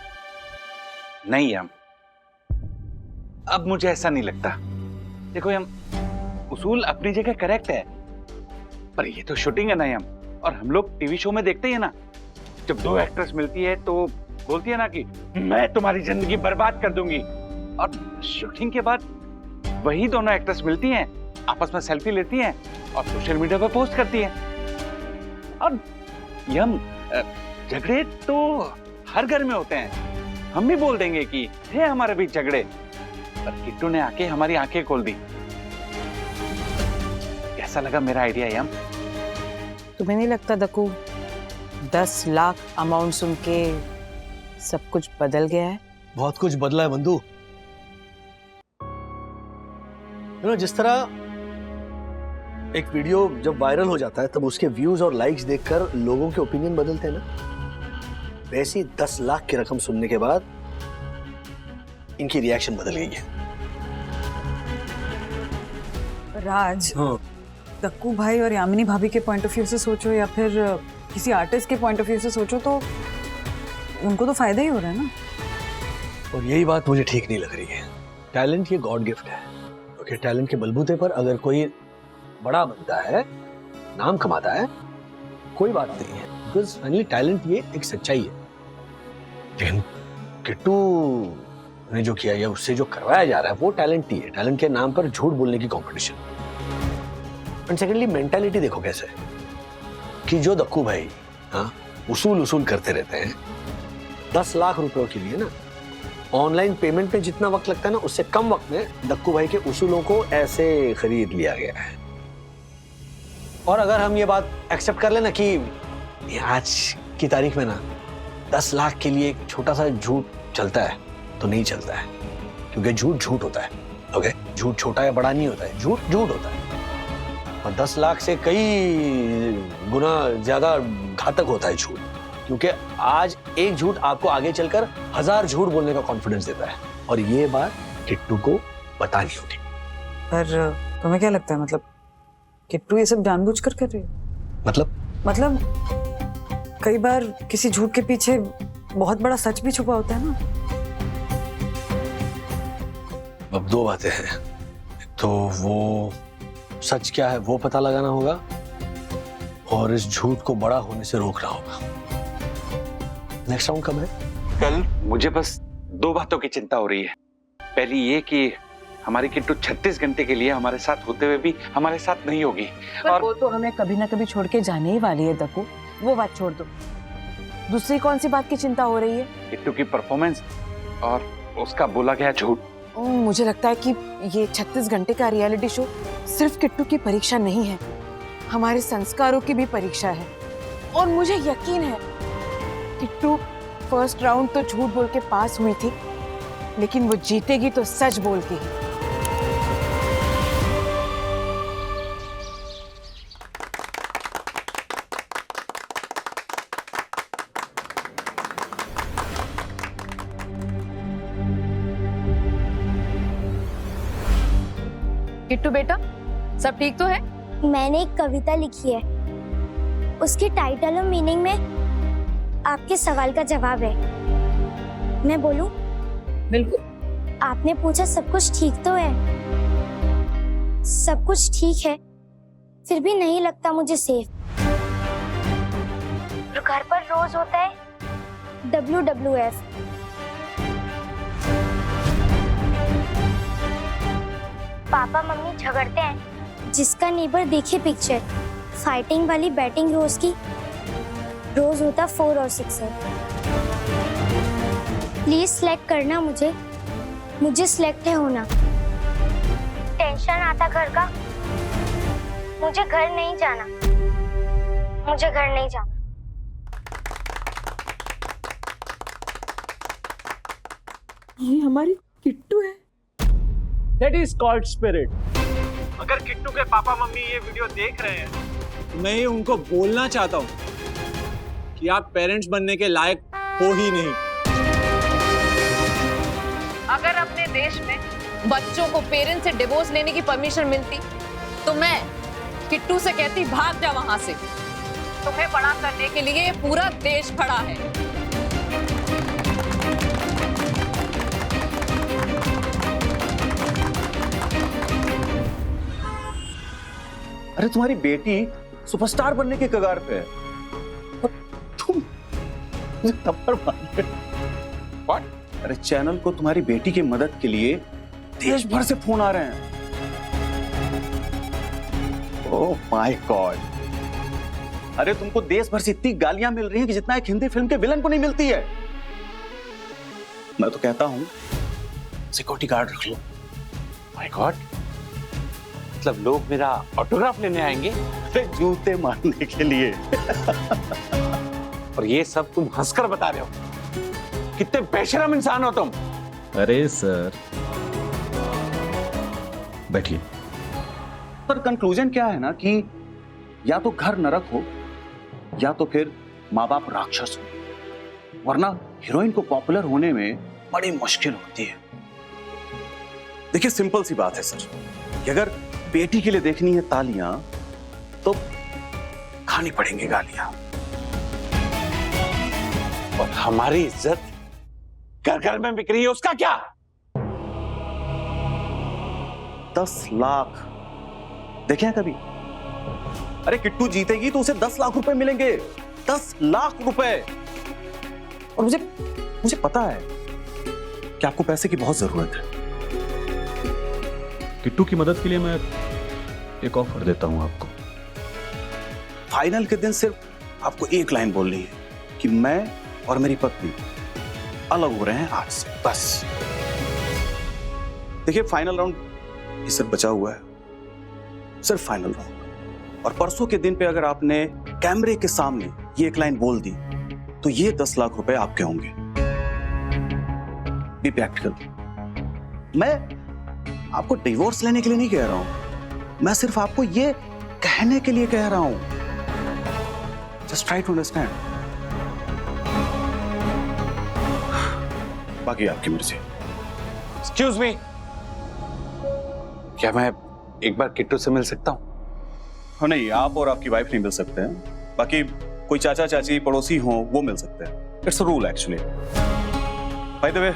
नहीं यम, अब मुझे ऐसा नहीं लगता। देखो यम, उसूल अपनी जगह करेक्ट है, पर ये तो शूटिंग है ना यम, और हम लोग टीवी शो में देखते हैं ना, जब 2 एक्ट्रेस मिलती है तो बोलती है ना कि मैं तुम्हारी जिंदगी बर्बाद कर दूंगी, और शूटिंग के बाद वही दोनों एक्ट्रेस मिलती हैं, आपस में सेल्फी लेती हैं और सोशल मीडिया पर पोस्ट करती हैं। और यम, झगड़े तो हर घर में होते हैं, हम भी बोल देंगे कि थे हमारे बीच झगड़े, पर किट्टू ने आके हमारी आंखें खोल दी। कैसा लगा मेरा आइडिया यम? तुम्हें नहीं लगता दक्कू 10 लाख अमाउंट सुन के सब कुछ बदल गया है? बहुत कुछ बदला है बंधु। जिस तरह एक वीडियो जब वायरल हो जाता है तब उसके व्यूज और लाइक्स देखकर लोगों के ओपिनियन बदलते हैं ना, वैसी 10 लाख की रकम सुनने के बाद इनकी रिएक्शन बदल गई है। राज, दक्कू भाई और यामिनी भाभी के पॉइंट ऑफ व्यू से सोचो या फिर किसी आर्टिस्ट के पॉइंट ऑफ व्यू से सोचो तो उनको तो फायदा ही हो रहा है ना। और यही बात मुझे ठीक नहीं लग रही है। टैलेंट ये गॉड गिफ्ट है, क्योंकि टैलेंट के बलबूते पर अगर कोई बड़ा बनता है, नाम कमाता है, कोई बात नहीं है, बिकॉज फाइनली टैलेंट ये एक सच्चाई है। लेकिन किट्टू ने जो किया या उससे जो करवाया जा रहा है वो टैलेंट ही है। टैलेंट के नाम पर झूठ बोलने की कंपटीशन। एंड सेकेंडली मेंटालिटी देखो कैसे है कि जो दक्कू भाई उसूल करते रहते हैं 10 लाख रुपयों के लिए ना, ऑनलाइन पेमेंट में जितना वक्त लगता है ना, उससे कम वक्त में दक्कू भाई के उसूलों को ऐसे खरीद लिया गया है। और अगर हम ये बात एक्सेप्ट कर लेना कि आज की तारीख में ना 10 लाख के लिए एक छोटा सा झूठ चलता है, तो नहीं चलता है, क्योंकि झूठ होता है। ओके, झूठ छोटा या बड़ा नहीं होता है, झूठ होता है। और 10 लाख से कई गुना ज्यादा घातक होता है झूठ, क्योंकि आज एक झूठ आपको आगे चलकर 1000 झूठ बोलने का कॉन्फिडेंस देता है। और ये बात किट्टू को बतानी होगी। पर तुम्हें क्या लगता है, मतलब किट्टू ये सब जानबूझकर कर रही है? मतलब कई बार किसी झूठ के पीछे बहुत बड़ा सच भी छुपा होता है ना। अब 2 बातें हैं, तो वो सच क्या है वो पता लगाना होगा और इस झूठ को बड़ा होने से रोकना होगा। नेक्स्ट राउंड कब है? कल। मुझे बस 2 बातों की चिंता हो रही है। पहली ये कि हमारी किट्टू 36 घंटे के लिए हमारे साथ होते हुए भी हमारे साथ नहीं होगी। और वो तो हमें कभी ना कभी छोड़ के जाने ही वाली है दक्कू, वो बात छोड़ दो। दूसरी कौन सी बात की चिंता हो रही है? किट्टू की परफॉर्मेंस और उसका बोला गया झूठ। मुझे लगता है कि ये 36 घंटे का रियलिटी शो सिर्फ किट्टू की परीक्षा नहीं है, हमारे संस्कारों की भी परीक्षा है। और मुझे यकीन है किट्टू फर्स्ट राउंड तो झूठ बोल के पास हुई थी, लेकिन वो जीतेगी तो सच बोल के ही। किट्टू बेटा, सब ठीक तो है? मैंने एक कविता लिखी है, उसकी टाइटल और मीनिंग में आपके सवाल का जवाब है। मैं बोलूं? बिल्कुल। आपने पूछा सब कुछ ठीक तो है। सब कुछ ठीक है, फिर भी नहीं लगता मुझे सेफ। जो घर पर रोज होता है WWF। पापा मम्मी झगड़ते हैं, जिसका नेबर देखे पिक्चर, फाइटिंग वाली बैटिंग रोज की रोज होता 4 और 6 है। प्लीज सिलेक्ट करना मुझे सिलेक्ट है होना। टेंशन आता घर का, मुझे घर नहीं जाना, मुझे घर नहीं जाना। ये हमारी किट्टू है। That is called spirit. अगर किट्टू के पापा मम्मी ये वीडियो देख रहे हैं तो मैं ये उनको बोलना चाहता हूँ कि आप पेरेंट्स बनने के लायक हो ही नहीं। अगर अपने देश में बच्चों को पेरेंट्स से डिवोर्स लेने की परमिशन मिलती तो मैं किट्टू से कहती भाग जा वहां से। तुम्हें बड़ा करने के लिए पूरा देश खड़ा है। अरे तुम्हारी बेटी सुपरस्टार बनने के कगार पे है और तुम थप्पड़ मार रहे हो। What? अरे चैनल को तुम्हारी बेटी की मदद के लिए देश भर से फोन आ रहे हैं। ओह माय गॉड, अरे तुमको देश भर से इतनी गालियां मिल रही हैं कि जितना एक हिंदी फिल्म के विलन को नहीं मिलती है। मैं तो कहता हूं सिक्योरिटी गार्ड रख लो। माय गॉड, मतलब लोग मेरा ऑटोग्राफ लेने आएंगे? अरे जूते मारने के लिए। और ये सब तुम हंसकर बता रहे हो? कितने बेशरम इंसान हो तुम। अरे सर बैठिए। पर कंक्लूजन क्या है ना कि या तो घर नरक हो या तो फिर माँ बाप राक्षस हो, वरना हीरोइन को पॉपुलर होने में बड़ी मुश्किल होती है। देखिए सिंपल सी बात है सर कि अगर बेटी के लिए देखनी है तालियां तो खानी पड़ेंगी गालियां। और हमारी इज्जत घर घर में बिक रही है, उसका क्या? 10 लाख देखे हैं कभी? अरे किट्टू जीतेगी तो उसे 10 लाख रुपए मिलेंगे। 10 लाख रुपए। और मुझे पता है कि आपको पैसे की बहुत जरूरत है। किट्टू की मदद के लिए मैं एक ऑफर देता हूं आपको। फाइनल के दिन सिर्फ आपको एक लाइन बोलनी है कि मैं और मेरी पत्नी अलग हो रहे हैं आज से, बस। देखिए फाइनल राउंड ये सिर्फ बचा हुआ है, सिर्फ फाइनल राउंड। और परसों के दिन पे अगर आपने कैमरे के सामने ये एक लाइन बोल दी तो ये 10 लाख रुपए आपके होंगे। Be practical. मैं आपको डिवोर्स लेने के लिए नहीं कह रहा हूं, मैं सिर्फ आपको ये कहने के लिए कह रहा हूं। Just try to understand. बाकी आपकी मर्जी। एक्सक्यूज मी, क्या मैं एक बार किट्टू से मिल सकता हूं? हाँ नहीं, आप और आपकी वाइफ नहीं मिल सकते हैं। बाकी कोई चाचा चाची पड़ोसी हो वो मिल सकते हैं। It's a rule actually. By the way,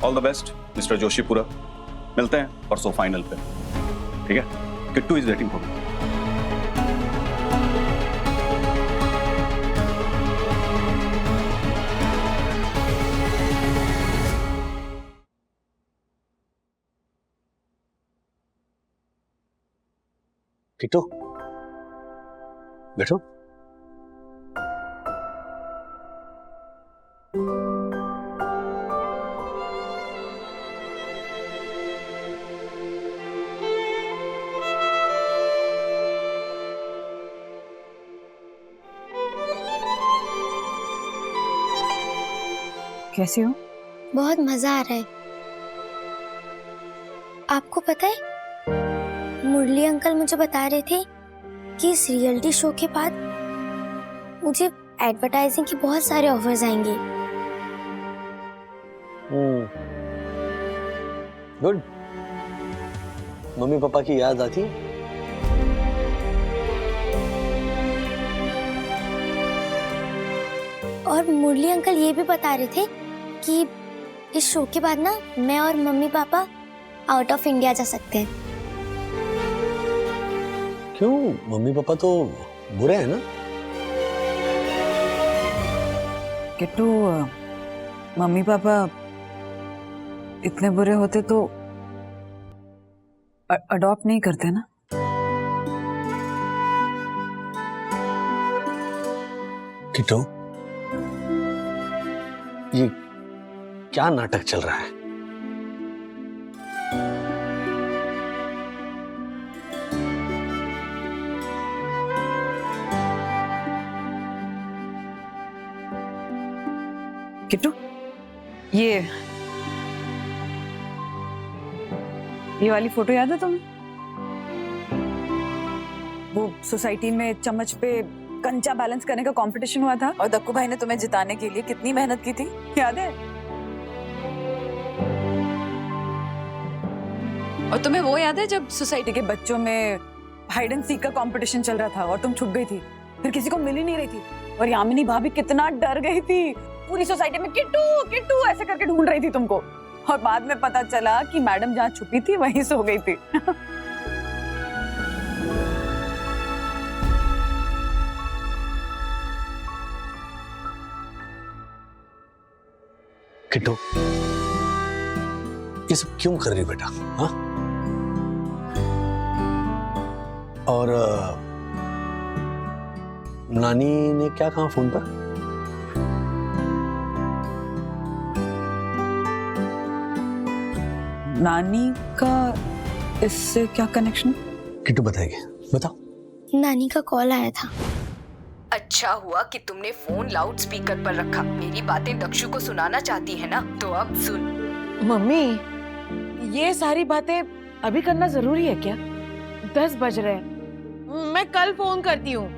all the best mister Joshipura. मिलते हैं परसों फाइनल पे, ठीक है? Kittu is waiting for me. Kittu बैठो। कैसी हो? बहुत मजा आ रहा है। आपको पता है, मुरली अंकल मुझे बता रहे थे कि इस रियलिटी शो के बाद मुझे एडवर्टाइजिंग के बहुत सारे ऑफर्स आएंगे। गुड। मम्मी पापा की याद आती है? और मुरली अंकल ये भी बता रहे थे कि इस शो के बाद ना मैं और mummy papa out of India जा सकते हैं। क्यों? मम्मी पापा तो बुरे हैं ना? किट्टू, मम्मी पापा इतने बुरे होते तो अडॉप्ट नहीं करते ना? किट्टू, ये क्या नाटक चल रहा है? किट्टू, ये वाली फोटो याद है तुम्हें? वो सोसाइटी में चम्मच पे कंचा बैलेंस करने का कंपटीशन हुआ था और दक्कू भाई ने तुम्हें जिताने के लिए कितनी मेहनत की थी, याद है? और तुम्हें वो याद है जब सोसाइटी के बच्चों में हाइड एंड सीक का कंपटीशन चल रहा था और तुम छुप गई थी, फिर किसी को मिल ही नहीं रही थी और यामिनी भाभी कितना डर गई थी, पूरी सोसाइटी में किट्टू किट्टू ऐसे करके ढूंढ रही थी तुमको, और बाद में पता चला कि मैडम जहाँ छुपी थी वहीं सो गई थी। किट्टू, ये सब क्यों कर रही हो बेटा? हाँ? और नानी ने क्या कहा फोन पर? नानी का इससे क्या कनेक्शन? किट्टू बताएगी, बताओ। नानी का कॉल आया था। अच्छा हुआ कि तुमने फोन लाउड स्पीकर पर रखा। मेरी बातें दक्षु को सुनाना चाहती है ना, तो अब सुन। मम्मी, ये सारी बातें अभी करना जरूरी है क्या? 10 बज रहे हैं, मैं कल फोन करती हूँ।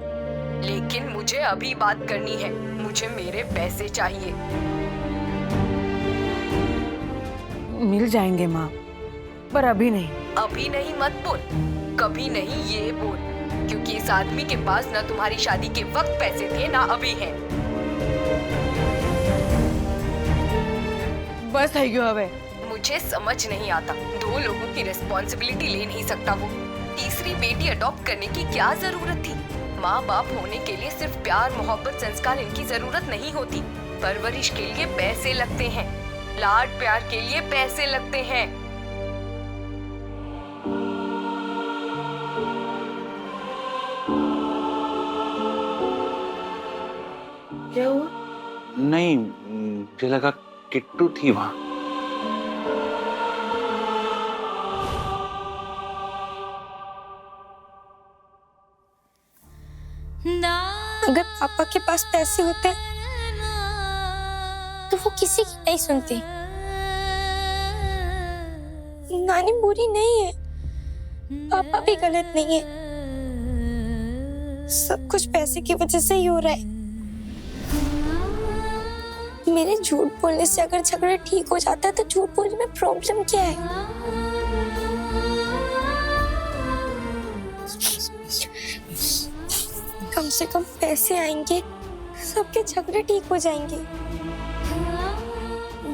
लेकिन मुझे अभी बात करनी है, मुझे मेरे पैसे चाहिए। मिल जाएंगे माँ, पर अभी नहीं। अभी नहीं मत बोल, कभी नहीं ये बोल, क्योंकि इस आदमी के पास ना तुम्हारी शादी के वक्त पैसे थे ना अभी हैं। बस है क्यों हवे? मुझे समझ नहीं आता, 2 लोगों की रिस्पॉन्सिबिलिटी ले नहीं सकता वो। तीसरी बेटी अडॉप्ट करने की क्या जरूरत थी? माँ बाप होने के लिए सिर्फ प्यार मोहब्बत संस्कार इनकी जरूरत नहीं होती, परवरिश के लिए पैसे लगते हैं, लाड प्यार के लिए पैसे लगते हैं। क्या हुआ? नहीं, मुझे लगा किट्टू थी वहां। अगर पापा के पास पैसे होते तो वो किसी की नहीं सुनती। नानी बुरी नहीं है, पापा भी गलत नहीं है, सब कुछ पैसे की वजह से ही हो रहा है। मेरे झूठ बोलने से अगर झगड़ा ठीक हो जाता है तो झूठ बोलने में प्रॉब्लम क्या है? कम से कम पैसे आएंगे, सबके झगड़े ठीक हो जाएंगे।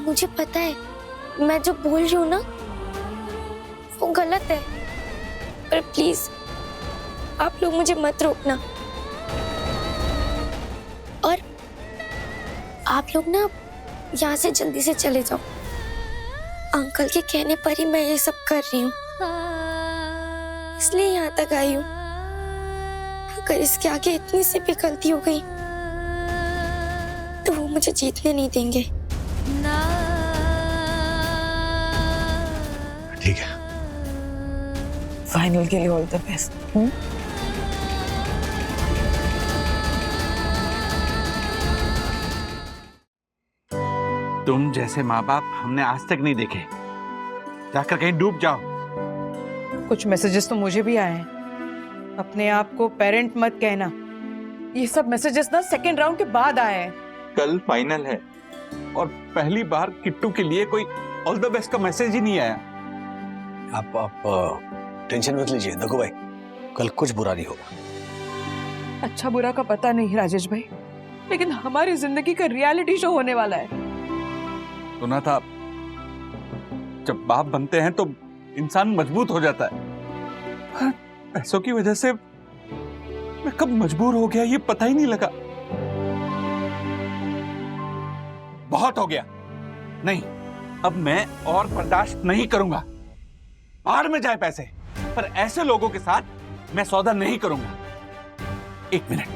मुझे पता है मैं जो बोल रही हूँ ना वो गलत है, पर प्लीज आप लोग मुझे मत रोकना। और आप लोग ना यहाँ से जल्दी से चले जाओ। अंकल के कहने पर ही मैं ये सब कर रही हूँ, इसलिए यहाँ तक आई हूँ। अगर इसके आगे इतनी सी भी गलती हो गई तो वो मुझे जीतने नहीं देंगे। ठीक है, फाइनल के लिए ऑल द बेस्ट। तुम जैसे माँ बाप हमने आज तक नहीं देखे, जाकर कहीं डूब जाओ। कुछ मैसेजेस तो मुझे भी आए हैं, अपने आप को पेरेंट मत कहना। ये सब मैसेजेस ना सेकंड राउंड के बाद आए हैं। कल फाइनल है और पहली बार किट्टू के लिए कोई ऑल द बेस्ट का मैसेज ही नहीं आया। आप टेंशन मत लीजिए देखो भाई, कल कुछ बुरा नहीं होगा। अच्छा बुरा का पता नहीं राजेश भाई, लेकिन हमारी जिंदगी का रियलिटी शो होने वाला है। सुना था जब बाप बनते हैं तो इंसान मजबूत हो जाता है, पर पैसों की वजह से मैं कब मजबूर हो गया ये पता ही नहीं लगा। बहुत हो गया, नहीं अब मैं और बर्दाश्त नहीं करूंगा। बाहर में जाए पैसे, पर ऐसे लोगों के साथ मैं सौदा नहीं करूंगा। एक मिनट,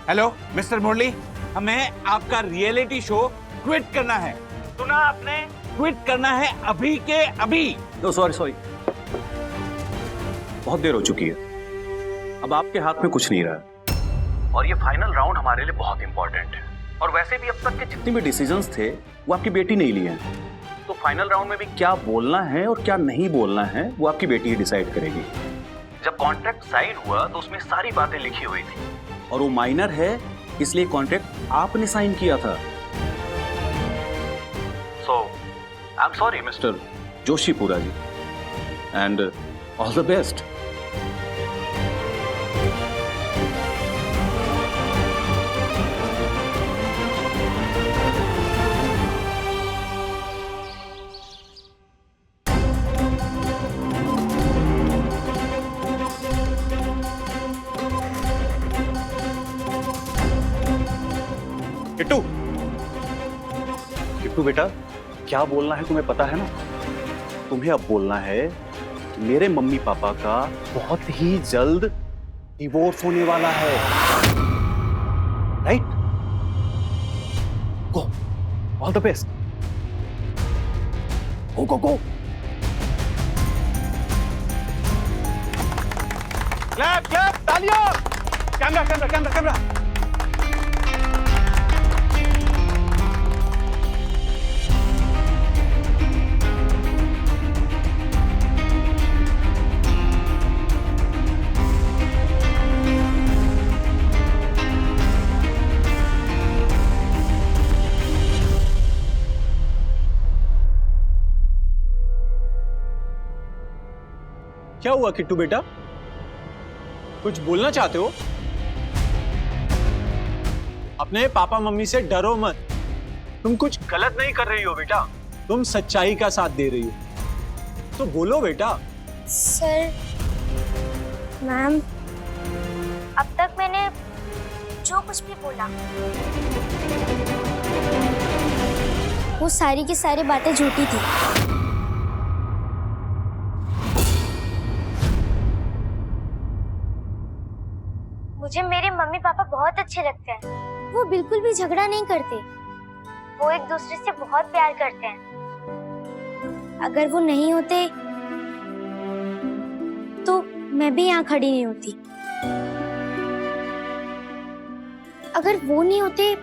हेलो मिस्टर मुरली, हमें आपका रियलिटी शो क्विट करना है। सुना आपने? क्विट करना है अभी के अभी। सॉरी, बहुत देर हो चुकी है, अब आपके हाथ में कुछ नहीं रहा, और ये फाइनल राउंड हमारे लिए बहुत इंपॉर्टेंट है। और वैसे भी अब तक के जितने भी डिसीजंस थे वो आपकी बेटी ने ही लिए हैं, तो फाइनल राउंड में भी क्या बोलना है और क्या नहीं बोलना है वो आपकी बेटी ही डिसाइड करेगी। जब कॉन्ट्रैक्ट साइन हुआ तो उसमें सारी बातें लिखी हुई थी, और वो माइनर है इसलिए कॉन्ट्रैक्ट आपने साइन किया था। So I am sorry mister Joshipura ji, and all the best. Kittu, Kittu बेटा, क्या बोलना है तुम्हें पता है ना? तुम्हें अब बोलना है मेरे मम्मी पापा का बहुत ही जल्द डिवोर्स होने वाला है, right? Go, all the best, go go go. Clap clap, तालियां, कैमरा कैमरा कैमरा कैमरा। क्या हुआ किट्टू बेटा, कुछ बोलना चाहते हो? अपने पापा मम्मी से डरो मत, तुम कुछ गलत नहीं कर रही हो बेटा, तुम सच्चाई का साथ दे रही हो, तो बोलो बेटा। सर, मैम, अब तक मैंने जो कुछ भी बोला वो सारी की सारी बातें झूठी थी। मुझे मेरे मम्मी पापा बहुत अच्छे लगते हैं। वो बिल्कुल भी झगड़ा नहीं करते, वो एक दूसरे से बहुत प्यार करते हैं। अगर वो नहीं होते तो मैं भी यहाँ खड़ी नहीं होती। अगर वो नहीं होते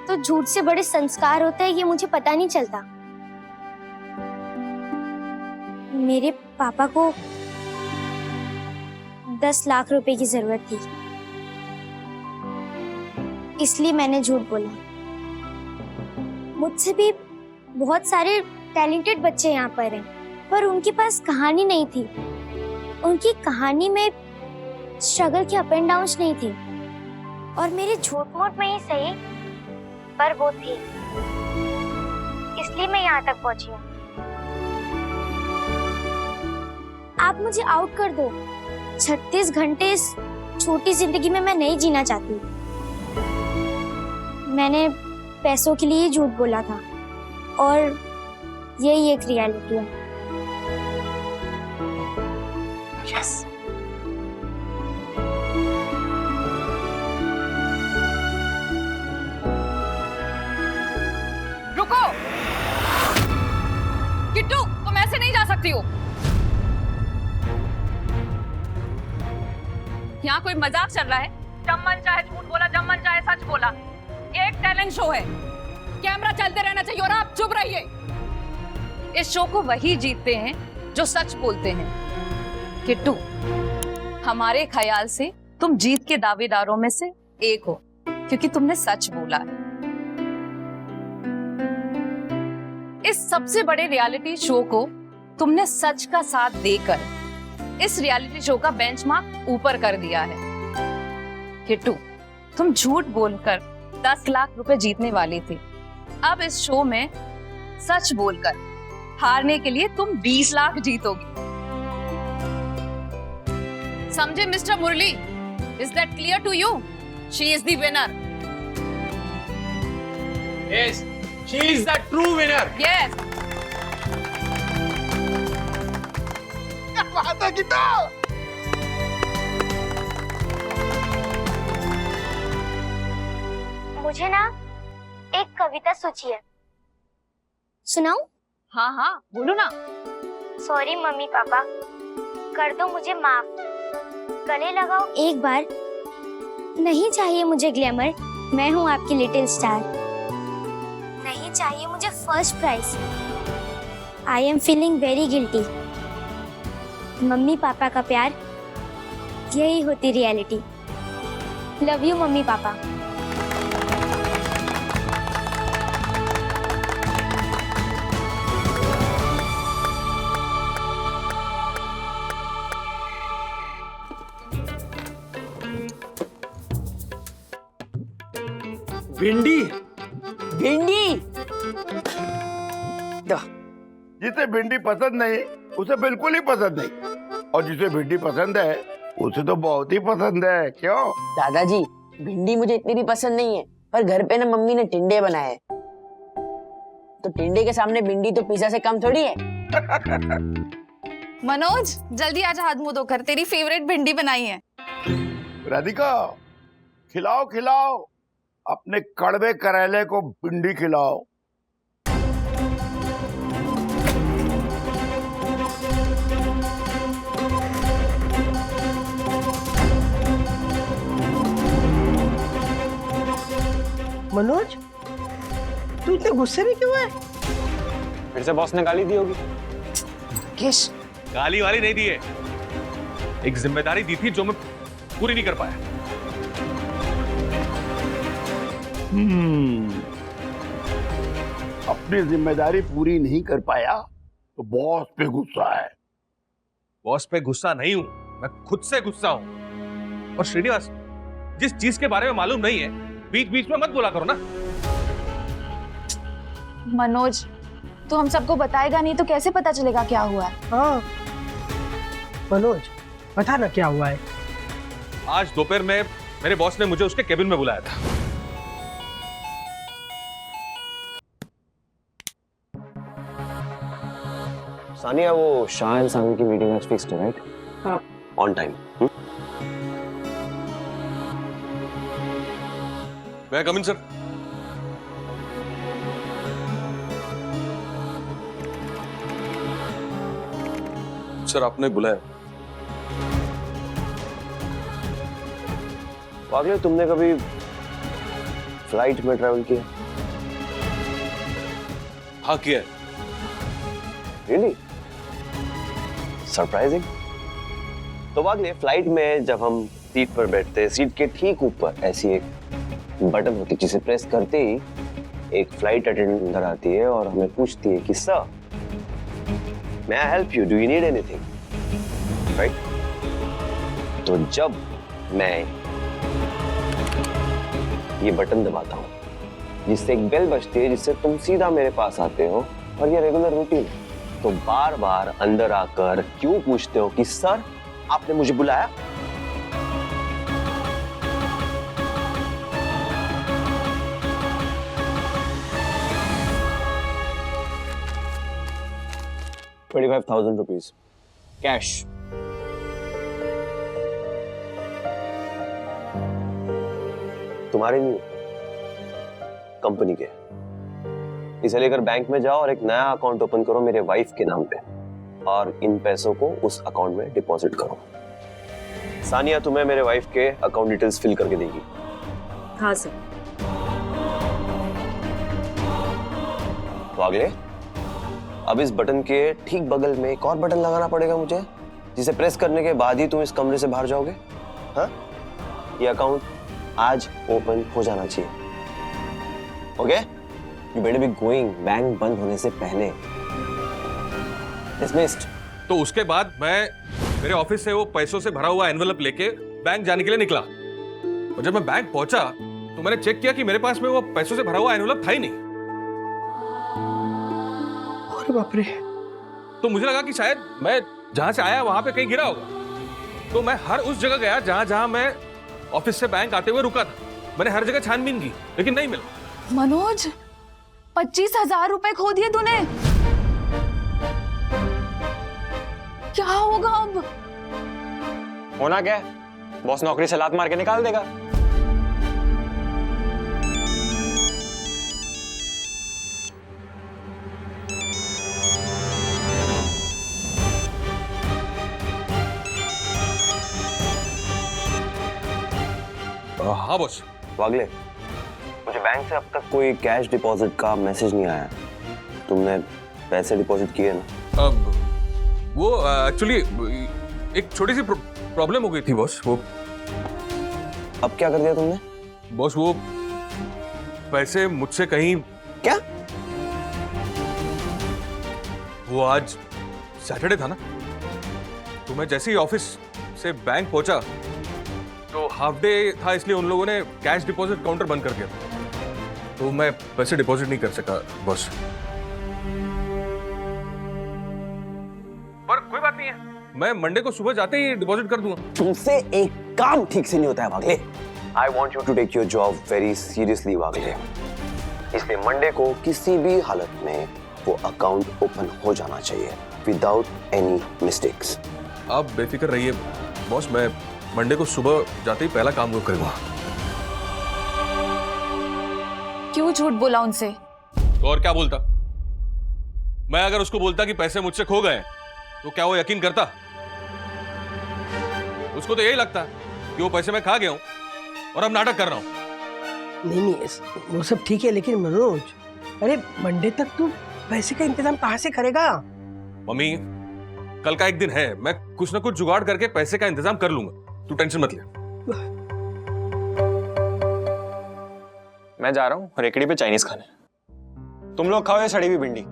तो झूठ से बड़े संस्कार होते हैं ये मुझे पता नहीं चलता। मेरे पापा को 10 लाख रुपए की जरूरत थी, इसलिए मैंने झूठ बोला। मुझसे भी बहुत सारे टैलेंटेड बच्चे यहाँ पर हैं, पर उनके पास कहानी नहीं थी। उनकी कहानी में स्ट्रगल के अप एंड डाउन्स नहीं थे, और मेरे झूठ मूठ में ही सही पर वो थी, इसलिए मैं यहाँ तक पहुंची हूँ। आप मुझे आउट कर दो, 36 घंटे इस छोटी जिंदगी में मैं नहीं जीना चाहती। मैंने पैसों के लिए झूठ बोला था, और यही एक रियलिटी है। यस। रुको, किट्टू, तुम ऐसे नहीं जा सकती हो। यहाँ कोई मजाक चल रहा है? जब मन चाहे झूठ बोला, जब मन चाहे सच बोला। ये एक टैलेंट शो है, कैमरा चलते रहना चाहिए, और आप चुप रहिए। इस शो को वही जीतते हैं जो सच बोलते हैं। किट्टू, हमारे ख्याल से तुम जीत के दावेदारों में से एक हो, क्योंकि तुमने सच बोला है। इस सबसे बड़े रियलिटी शो को तुमने सच का साथ देकर इस रियलिटी शो का बेंचमार्क ऊपर कर दिया है। किट्टू, तुम झूठ बोलकर 10 लाख रुपए जीतने वाली थी। अब इस शो में सच बोलकर हारने के लिए तुम 20 लाख जीतोगी। समझे mister Murali? Is that clear to you? She is the winner. Yes, she is the true winner. Yes. क्या बात है किट्टू? मुझे ना एक कविता सोची है, सुनाऊं? हाँ हाँ बोलो ना। सॉरी मम्मी पापा, कर दो मुझे माफ, गले लगाओ एक बार, नहीं चाहिए मुझे ग्लैमर, मैं हूँ आपकी लिटिल स्टार, नहीं चाहिए मुझे first prize, I am feeling very guilty, mummy papa का प्यार यही होती reality, love you mummy papa. भिंडी भिंडी जिसे भिंडी पसंद नहीं उसे बिल्कुल ही पसंद नहीं, और जिसे भिंडी पसंद है उसे तो बहुत ही पसंद है। क्यों? दादाजी, भिंडी मुझे इतनी भी पसंद नहीं है, पर घर पे ना मम्मी ने टिंडे बनाए, तो टिंडे के सामने भिंडी तो पिज्जा से कम थोड़ी है। मनोज, जल्दी आजा, हाथ मुंह धोकर, तेरी फेवरेट भिंडी बनाई है। राधिका, खिलाओ खिलाओ, अपने कड़वे करेले को भिंडी खिलाओ। मनोज, तू इतने गुस्से में क्यों है? फिर से बॉस ने गाली दी होगी। किस? गाली वाली नहीं दी है, एक जिम्मेदारी दी थी जो मैं पूरी नहीं कर पाया। अपनी जिम्मेदारी पूरी नहीं कर पाया तो बॉस पे गुस्सा है। बॉस पे गुस्सा नहीं हूं, मैं खुद से गुस्सा हूं। और श्रीनिवास, जिस चीज के बारे में मालूम नहीं है बीच बीच में मत बोला करो ना। मनोज, तू हम सबको बताएगा नहीं तो कैसे पता चलेगा क्या हुआ है? हाँ मनोज, बता ना क्या हुआ है। आज दोपहर में मेरे बॉस ने मुझे उसके केबिन में बुलाया था। सानिया, वो शाह एंड सानी की मीटिंग आज फिक्स्ड है, राइट? हाँ। On time. मैं कम इन सर। सर, आपने बुलाया? वाकई तुमने कभी फ्लाइट में ट्रैवल किया? हाँ किया। रियली? सरप्राइजिंग। तो वाकई फ्लाइट में जब हम सीट पर बैठते हैं, सीट के ठीक ऊपर ऐसी एक बटन होती है जिसे प्रेस करते ही एक फ्लाइट अटेंडेंट अंदर आती है और हमें पूछती है कि sir, may I help you, do you need anything, right? तो जब मैं ये बटन दबाता हूँ जिससे एक बेल बजती है जिससे तुम सीधा मेरे पास आते हो, और ये रेगुलर रूटीन, तो बार बार अंदर आकर क्यों पूछते हो कि सर आपने मुझे बुलाया? ₹25,000 कैश। तुम्हारे नहीं, कंपनी के। इसे लेकर बैंक में जाओ और एक नया अकाउंट ओपन करो मेरे वाइफ के नाम पे, और इन पैसों को उस अकाउंट में डिपॉजिट करो। सानिया तुम्हें मेरे वाइफ के अकाउंट डिटेल्स फिल करके देगी। हाँ सर। तो अगले, अब इस बटन के ठीक बगल में एक और बटन लगाना पड़ेगा मुझे, जिसे प्रेस करने के बाद ही तुम इस कमरे से बाहर जाओगे। हाँ, ये अकाउंट आज ओपन हो जाना चाहिए। Okay? You better be going. Bank बंद होने से पहले. Dismissed. तो उसके बाद मैं मेरे ऑफिस से वो पैसों से भरा हुआ एनवेलप लेके बैंक जाने के लिए निकला, और जब मैं बैंक पहुंचा तो मैंने चेक किया कि मेरे पास में वो पैसों से भरा हुआ एनवेलप था ही नहीं। अरे बाप रे। तो मुझे लगा कि शायद मैं जहां से आया वहां पे कहीं गिरा होगा, तो मैं हर उस जगह गया जहां जहां मैं ऑफिस से बैंक आते हुए रुका था। मैंने हर जगह छानबीन की लेकिन नहीं मिला। मनोज, 25,000 रुपए खो दिए तूने। क्या होगा अब? होना क्या है? बॉस नौकरी से लात मार के निकाल देगा। हाँ बॉस। वागले, मुझे बैंक से अब तक कोई कैश डिपॉजिट का मैसेज नहीं आया। तुमने पैसे डिपॉजिट किए ना? वो एक्चुअली एक छोटी सी प्रॉब्लम हो गई थी बॉस। वो अब क्या कर दिया तुमने? बॉस वो पैसे मुझसे कहीं। क्या? वो आज सैटरडे था ना, तो मैं जैसे ही ऑफिस से बैंक पहुंचा तो हाफ डे था, इसलिए उन लोगों ने कैश डिपॉजिट काउंटर बंद कर दिया, तो मैं पैसे डिपॉजिट नहीं कर सका बॉस। पर कोई बात नहीं है, मैं मंडे को सुबह जाते ही डिपॉजिट कर दूंगा। तुमसे एक काम ठीक से नहीं होता है Wagle. I want you to take your job very seriously Wagle. इसलिए मंडे को किसी भी हालत में वो अकाउंट ओपन हो जाना चाहिए विदाउट एनी मिस्टेक्स। आप बेफिक्र रहिए बॉस, मैं मंडे को सुबह जाते ही पहला काम वो करूंगा। क्यों झूठ बोला उनसे? तो और क्या बोलता? मैं अगर उसको बोलता कि पैसे मुझसे खो गए तो क्या वो यकीन करता? उसको तो यही लगता कि वो पैसे मैं खा गया हूं और अब नाटक कर रहा हूं। नहीं, वो सब ठीक है, लेकिन मनोज, अरे मंडे तक तू पैसे का इंतजाम कहाँ से करेगा? मम्मी, कल का एक दिन है, मैं कुछ ना कुछ जुगाड़ करके पैसे का इंतजाम कर लूंगा, तू टेंशन मत ले। मैं जा रहा हूँ रेकड़ी पे चाइनीज खाने। तुम लोग खाओ ये सड़ी हुई भिंडी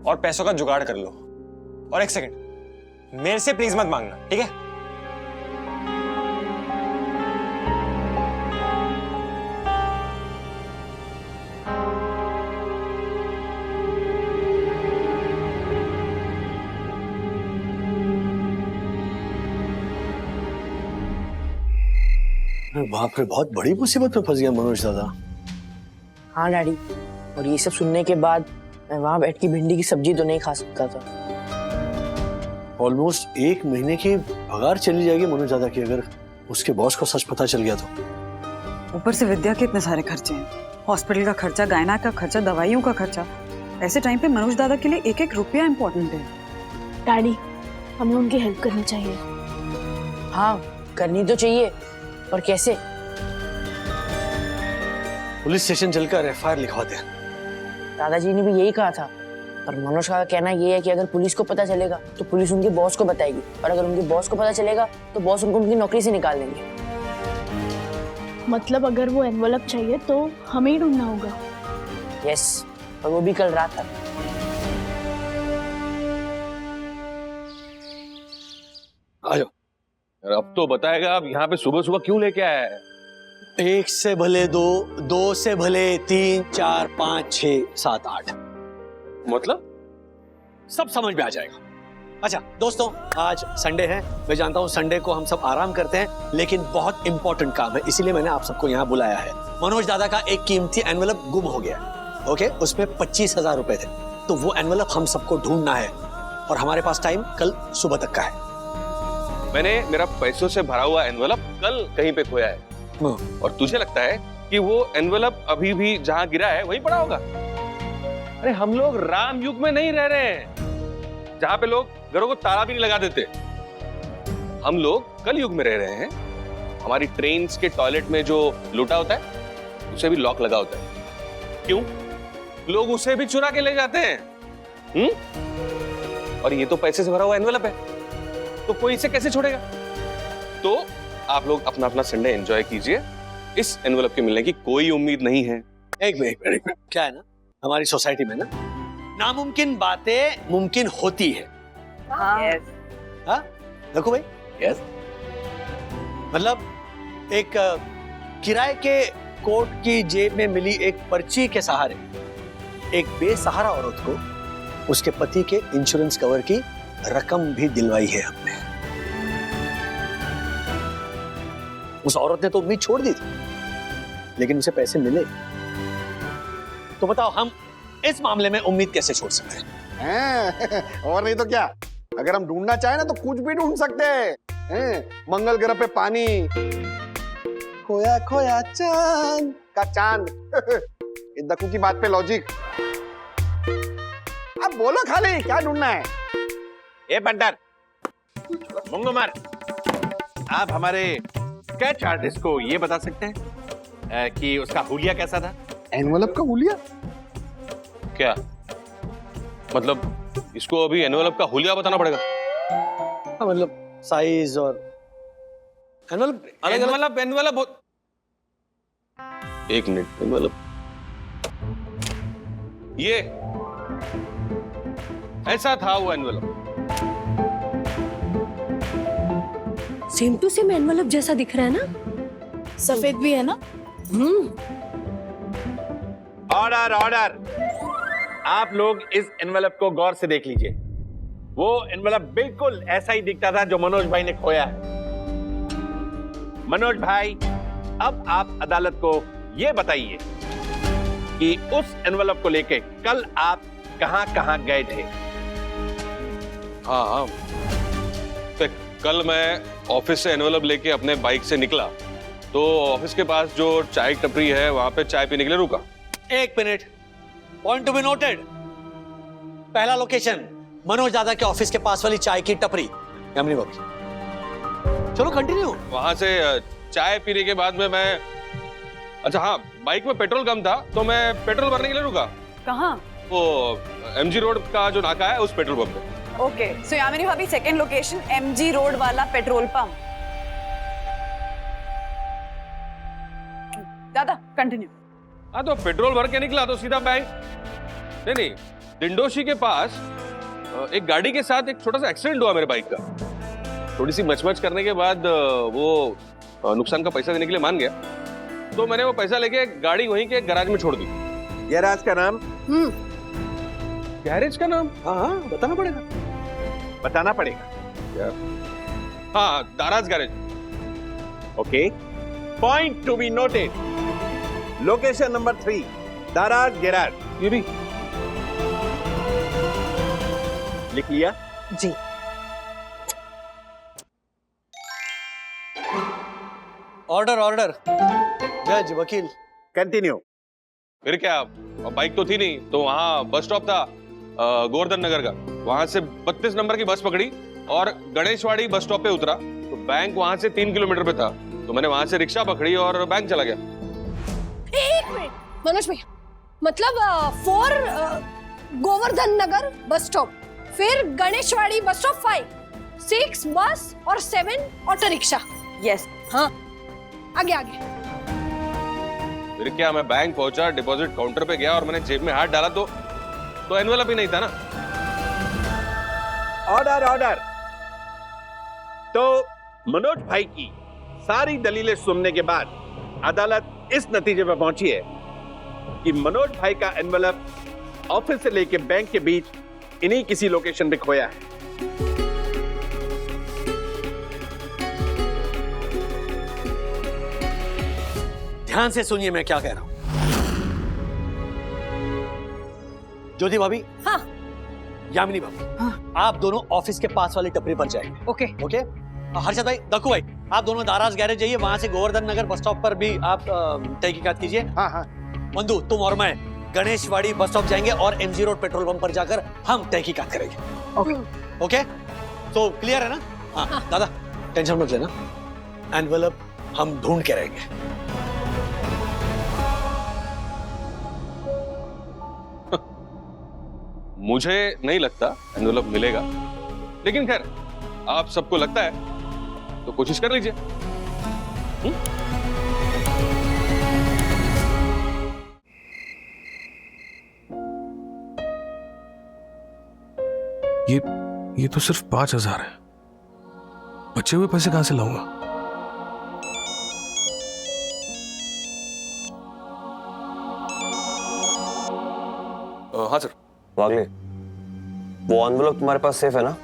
और पैसों का जुगाड़ कर लो। और एक सेकंड, मेरे से प्लीज मत मांगना, ठीक है? बाप रे, बहुत बड़ी मुसीबत में फंस गया मनोज दादा। हाँ डैडी, और ये सब सुनने के बाद मैं वहां बैठ के भिंडी की सब्जी तो नहीं खा सकता था। ऑलमोस्ट 1 महीने की पगार चली जाएगी मनोज दादा की, अगर उसके बॉस को सच पता चल गया तो। ऊपर से विद्या के इतने सारे खर्चे हैं, हॉस्पिटल का खर्चा, गायना का खर्चा, दवाइयों का खर्चा। ऐसे टाइम पे मनोज दादा के लिए एक एक रुपया इंपॉर्टेंट है। डैडी, हमें उनकी हेल्प करनी चाहिए। हाँ करनी तो चाहिए, पर कैसे? पुलिस स्टेशन चलकर FIR लिखवाते हैं। दादाजी ने भी यही कहा था, पर मनोज का कहना ये है कि अगर पुलिस को पता चलेगा तो पुलिस उनके बॉस को बताएगी, और अगर उनके बॉस को पता चलेगा तो बॉस उनको उनकी नौकरी से निकाल देंगे। मतलब अगर वो एनवलप चाहिए तो हमें ही ढूंढना होगा। यस, और वो भी कल रात तक। आ जाओ। अब तो बताएगा आप यहाँ पे सुबह सुबह क्यों लेके आया है? 1 से भले 2, 2 से भले 3, 4, 5, 6, 7, 8। मतलब सब समझ में आ जाएगा। अच्छा दोस्तों, आज संडे है, मैं जानता हूँ संडे को हम सब आराम करते हैं, लेकिन बहुत इंपॉर्टेंट काम है, इसीलिए मैंने आप सबको यहाँ बुलाया है। मनोज दादा का एक कीमती एनवेलप गुम हो गया। ओके, उसमें 25,000 रुपए थे, तो वो एनवेलप हम सबको ढूंढना है और हमारे पास टाइम कल सुबह तक का है। मैंने मेरा पैसों से भरा हुआ एनवेलप कल कहीं पे खोया है, और तुझे लगता है कि वो एनवेलप अभी भी जहां गिरा है वहीं पड़ा होगा? अरे हम लोग राम युग में नहीं रह रहे हैं, जहां पे लोग घरों को ताला भी नहीं लगा देते। हम लोग कल युग में रह रहे हैं। हमारी ट्रेन के टॉयलेट में जो लूटा होता है उसे भी लॉक लगा होता है। क्यों? लोग उसे भी चुरा के ले जाते हैं। और ये तो पैसे से भरा हुआ एनवेलप है, तो कोई इसे कैसे छोड़ेगा? तो आप लोग अपना अपना संडे एंजॉय कीजिए, इस एनवेलप के मिलने की कोई उम्मीद नहीं है। एक मिनट, क्या है ना, हमारी सोसाइटी में ना नामुमकिन बातें मुमकिन होती है। हाँ देखो भाई, यस, मतलब एक किराए के कोर्ट की जेब में मिली एक पर्ची के सहारे एक बेसहारा औरत को उसके पति के इंश्योरेंस कवर की रकम भी दिलवाई है हमने। उस औरत ने तो उम्मीद छोड़ दी थी, लेकिन उसे पैसे मिले। तो बताओ हम इस मामले में उम्मीद कैसे छोड़ सकते हैं? और नहीं तो क्या, अगर हम ढूंढना चाहें ना तो कुछ भी ढूंढ सकते हैं। मंगल ग्रह पे पानी, खोया खोया चांद का चांद। इस दक्कू की बात पे लॉजिक। अब बोलो खाली क्या ढूंढना है? ए बंदर, मुंगमर, आप हमारे स्केच आर्टिस्ट को ये बता सकते हैं कि उसका हुलिया कैसा था? एनवलप का हुलिया? क्या मतलब इसको अभी एनवेलप का हुलिया बताना पड़ेगा? हाँ, मतलब साइज और एनवेलप एनवेलप एनवेलप एक मिनट, एनवेलप ये ऐसा था वो envelope. Same to same envelope जैसा दिख रहा है ना? सफेद भी है ना? ऑर्डर ऑर्डर, आप लोग इस एनवेलप को गौर से देख लीजिए। वो एनवेलप बिल्कुल ऐसा ही दिखता था जो मनोज भाई ने खोया है। मनोज भाई, अब आप अदालत को ये बताइए कि उस एनवेलप को लेके कल आप कहां गए थे? हाँ, तो कल मैं ऑफिस से एनवेलप लेके अपने बाइक से निकला तो ऑफिस के पास जो चाय टपरी है वहां पे चाय पीने के लिए रुका। एक minute, point to be noted. पहला लोकेशन मनोज दादा के ऑफिस के पास वाली चाय की टपरी। यामिनी बाबू, चलो कंटिन्यू। वहां से चाय पीने के बाद में मैं, अच्छा हाँ, बाइक में पेट्रोल कम था तो मैं पेट्रोल भरने के लिए रुका। कहाँ? वो एमजी रोड का जो नाका है उस पेट्रोल पंप पे। ओके, सो यामिनी भाभी सेकंड लोकेशन एमजी रोड वाला पेट्रोल पंप। दादा कंटिन्यू। हाँ, तो पेट्रोल भर के निकला तो सीधा बैंक। नहीं, दिंडोशी के पास एक गाड़ी के साथ एक छोटा सा एक्सीडेंट हुआ मेरे बाइक का। थोड़ी सी मचमच करने के बाद वो नुकसान का पैसा देने के लिए मान गया, तो मैंने वो पैसा लेके गाड़ी वहीं के गैराज में छोड़ दी। गैराज का नाम? गैरेज का नाम? हाँ, बताना पड़ेगा। बताना पड़ेगा क्या? हाँ, Daraj garage. Okay, point to be noted. Location number 3, Daraj garage. ये भी लिख लिया? जी। Order order. जज, वकील, कंटिन्यू। फिर क्या, बाइक तो थी नहीं तो वहाँ बस स्टॉप था गोवर्धन नगर का। वहां से 32 नंबर की बस पकड़ी और गणेशवाड़ी बस स्टॉप पे उतरा तो बैंक वहां से 3 किलोमीटर पे था, तो मैंने वहां से रिक्शा पकड़ी और बैंक चला गया। एक मिनट मनोज भैया, मतलब 4 गोवर्धन नगर बस स्टॉप, फिर गणेशवाड़ी बस स्टॉप 5, 6 बस और 7 ऑटो रिक्शा। यस। हाँ, आगे। फिर क्या, मैं बैंक पहुंचा, डिपॉजिट काउंटर पे गया और मैंने जेब में हाथ डाला तो एनवेलप ही नहीं था ना। Order order. तो मनोज भाई की सारी दलीलें सुनने के बाद अदालत इस नतीजे पर पहुंची है कि मनोज भाई का एनवेलप ऑफिस से लेकर बैंक के बीच इन्हीं किसी लोकेशन पे खोया है। ध्यान से सुनिए मैं क्या कह रहा हूं। ज्योति भाभी, हाँ। यामिनी भाभी, हाँ। आप दोनों ऑफिस के पास वाली टपरी पर जाएंगे। Okay okay. हर्षद भाई, दक्कू भाई, आप दोनों दाराज गैरेज जाइए, वहां से गोवर्धन नगर बस स्टॉप पर भी आप तहकीकात कीजिए। हाँ हाँ। मंदू, तुम और मैं गणेशवाड़ी बस स्टॉप जाएंगे और एमजी रोड पेट्रोल पंप पर जाकर हम तहकीकात करेंगे। ओके ओके, तो क्लियर है ना? हाँ दादा, टेंशन मत लेना, एनवेलप हम ढूंढ के रहेंगे। मुझे नहीं लगता एनवेलप मिलेगा, लेकिन खैर आप सबको लगता है तो कोशिश कर लीजिए। ये तो सिर्फ 5,000 है। बचे हुए पैसे कहां से लाऊंगा? हाँ सर। वागले, वो एनवेलप तुम्हारे पास सेफ है ना?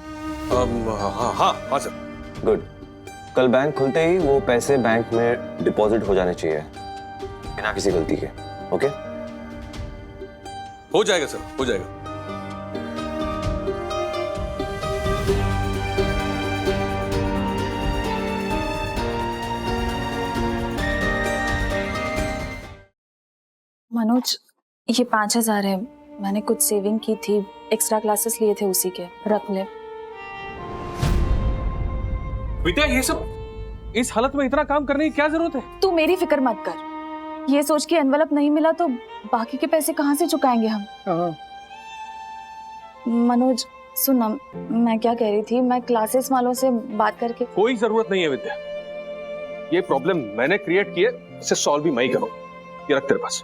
हाँ सर। गुड। कल बैंक खुलते ही वो पैसे बैंक में डिपॉजिट हो जाने चाहिए बिना किसी गलती के। ओके? हो जाएगा सर, हो जाएगा। मनोज, ये 5,000 है। मैंने कुछ सेविंग की थी, एक्स्ट्रा क्लासेस लिए थे उसी के, रख ले। विद्या, ये सब इस हालत में इतना काम करने की क्या जरूरत है? तू मेरी फिक्र मत कर। ये सोच के एनवेलप नहीं मिला तो बाकी के पैसे कहाँ से चुकाएंगे हम? मनोज सुन ना, मैं क्या कह रही थी, मैं क्लासेस वालों से बात करके। कोई जरूरत नहीं है विद्या, ये प्रॉब्लम मैंने क्रिएट की है, इसे सॉल्व भी मैं ही करूं। ये रख तेरे पास।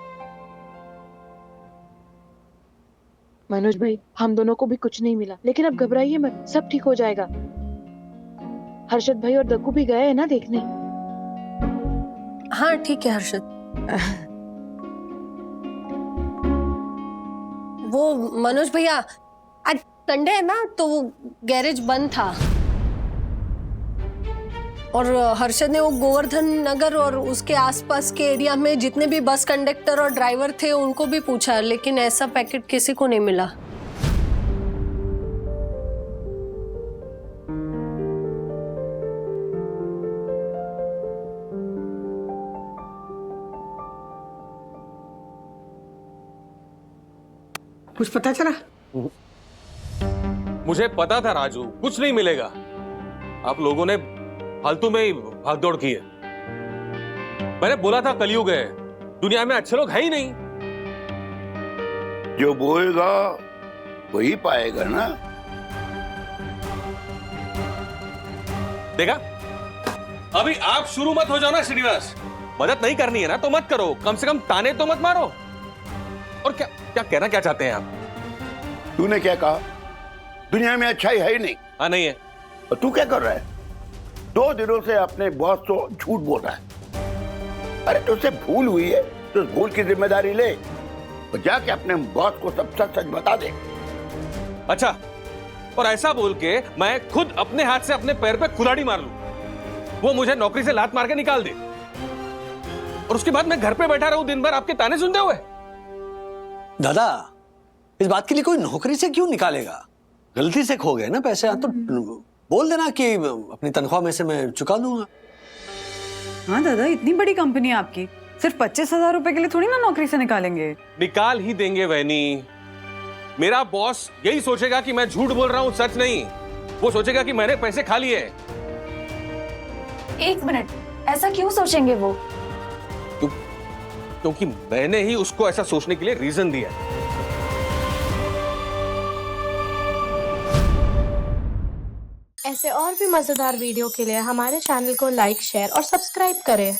मनोज भाई, हम दोनों को भी कुछ नहीं मिला, लेकिन अब घबराइए मत, सब ठीक हो जाएगा। हर्षद भाई और दग्गू भी गए हैं ना देखने। हाँ ठीक है हर्षद। वो मनोज भैया, आज संडे है ना, तो वो गैरेज बंद था और हर्षद ने वो गोवर्धन नगर और उसके आसपास के एरिया में जितने भी बस कंडक्टर और ड्राइवर थे उनको भी पूछा, लेकिन ऐसा पैकेट किसी को नहीं मिला। कुछ पता चला? मुझे पता था राजू, कुछ नहीं मिलेगा। आप लोगों ने फालतू में ही भागदौड़ की है। मैंने बोला था कलयुग है, दुनिया में अच्छे लोग है ही नहीं। जो बोएगा वही पाएगा ना। देखा, अभी आप शुरू मत हो जाओ ना श्रीनिवास। मदद नहीं करनी है ना तो मत करो, कम से कम ताने तो मत मारो। और क्या क्या कहना क्या चाहते हैं आप? तूने क्या कहा? दुनिया में अच्छाई है ही नहीं। हाँ नहीं है। और तू क्या कर रहा है? 2 दिनों से अपने बॉस को झूठ बोल रहा है। अरे तुझसे भूल हुई है तो उस भूल की जिम्मेदारी ले और जाके अपने बॉस को सब सच सच बता दे। अच्छा, और ऐसा बोल के मैं खुद अपने हाथ से अपने पैर पे कुल्हाड़ी मार लूं, वो मुझे नौकरी से लात मार के निकाल दे, और उसके बाद मैं घर पे बैठा रहूं दिन भर आपके ताने सुनते हुए? दादा, इस बात के लिए कोई नौकरी से क्यों निकालेगा? गलती से खो गए ना पैसे, तो बोल देना कि अपनी तनख्वाह में से मैं चुका दूंगा। हाँ दादा, इतनी बड़ी कंपनी है आपकी, सिर्फ 25,000 रुपए के लिए थोड़ी ना नौकरी से निकालेंगे। निकाल ही देंगे वैनी। मेरा बॉस यही सोचेगा कि मैं झूठ बोल रहा हूं, सच नहीं। वो सोचेगा कि मैंने पैसे खा लिए। 1 मिनट, ऐसा क्यों सोचेंगे वो? क्योंकि मैंने ही उसको ऐसा सोचने के लिए रीजन दिया। ऐसे और भी मजेदार वीडियो के लिए हमारे चैनल को लाइक, शेयर और सब्सक्राइब करें।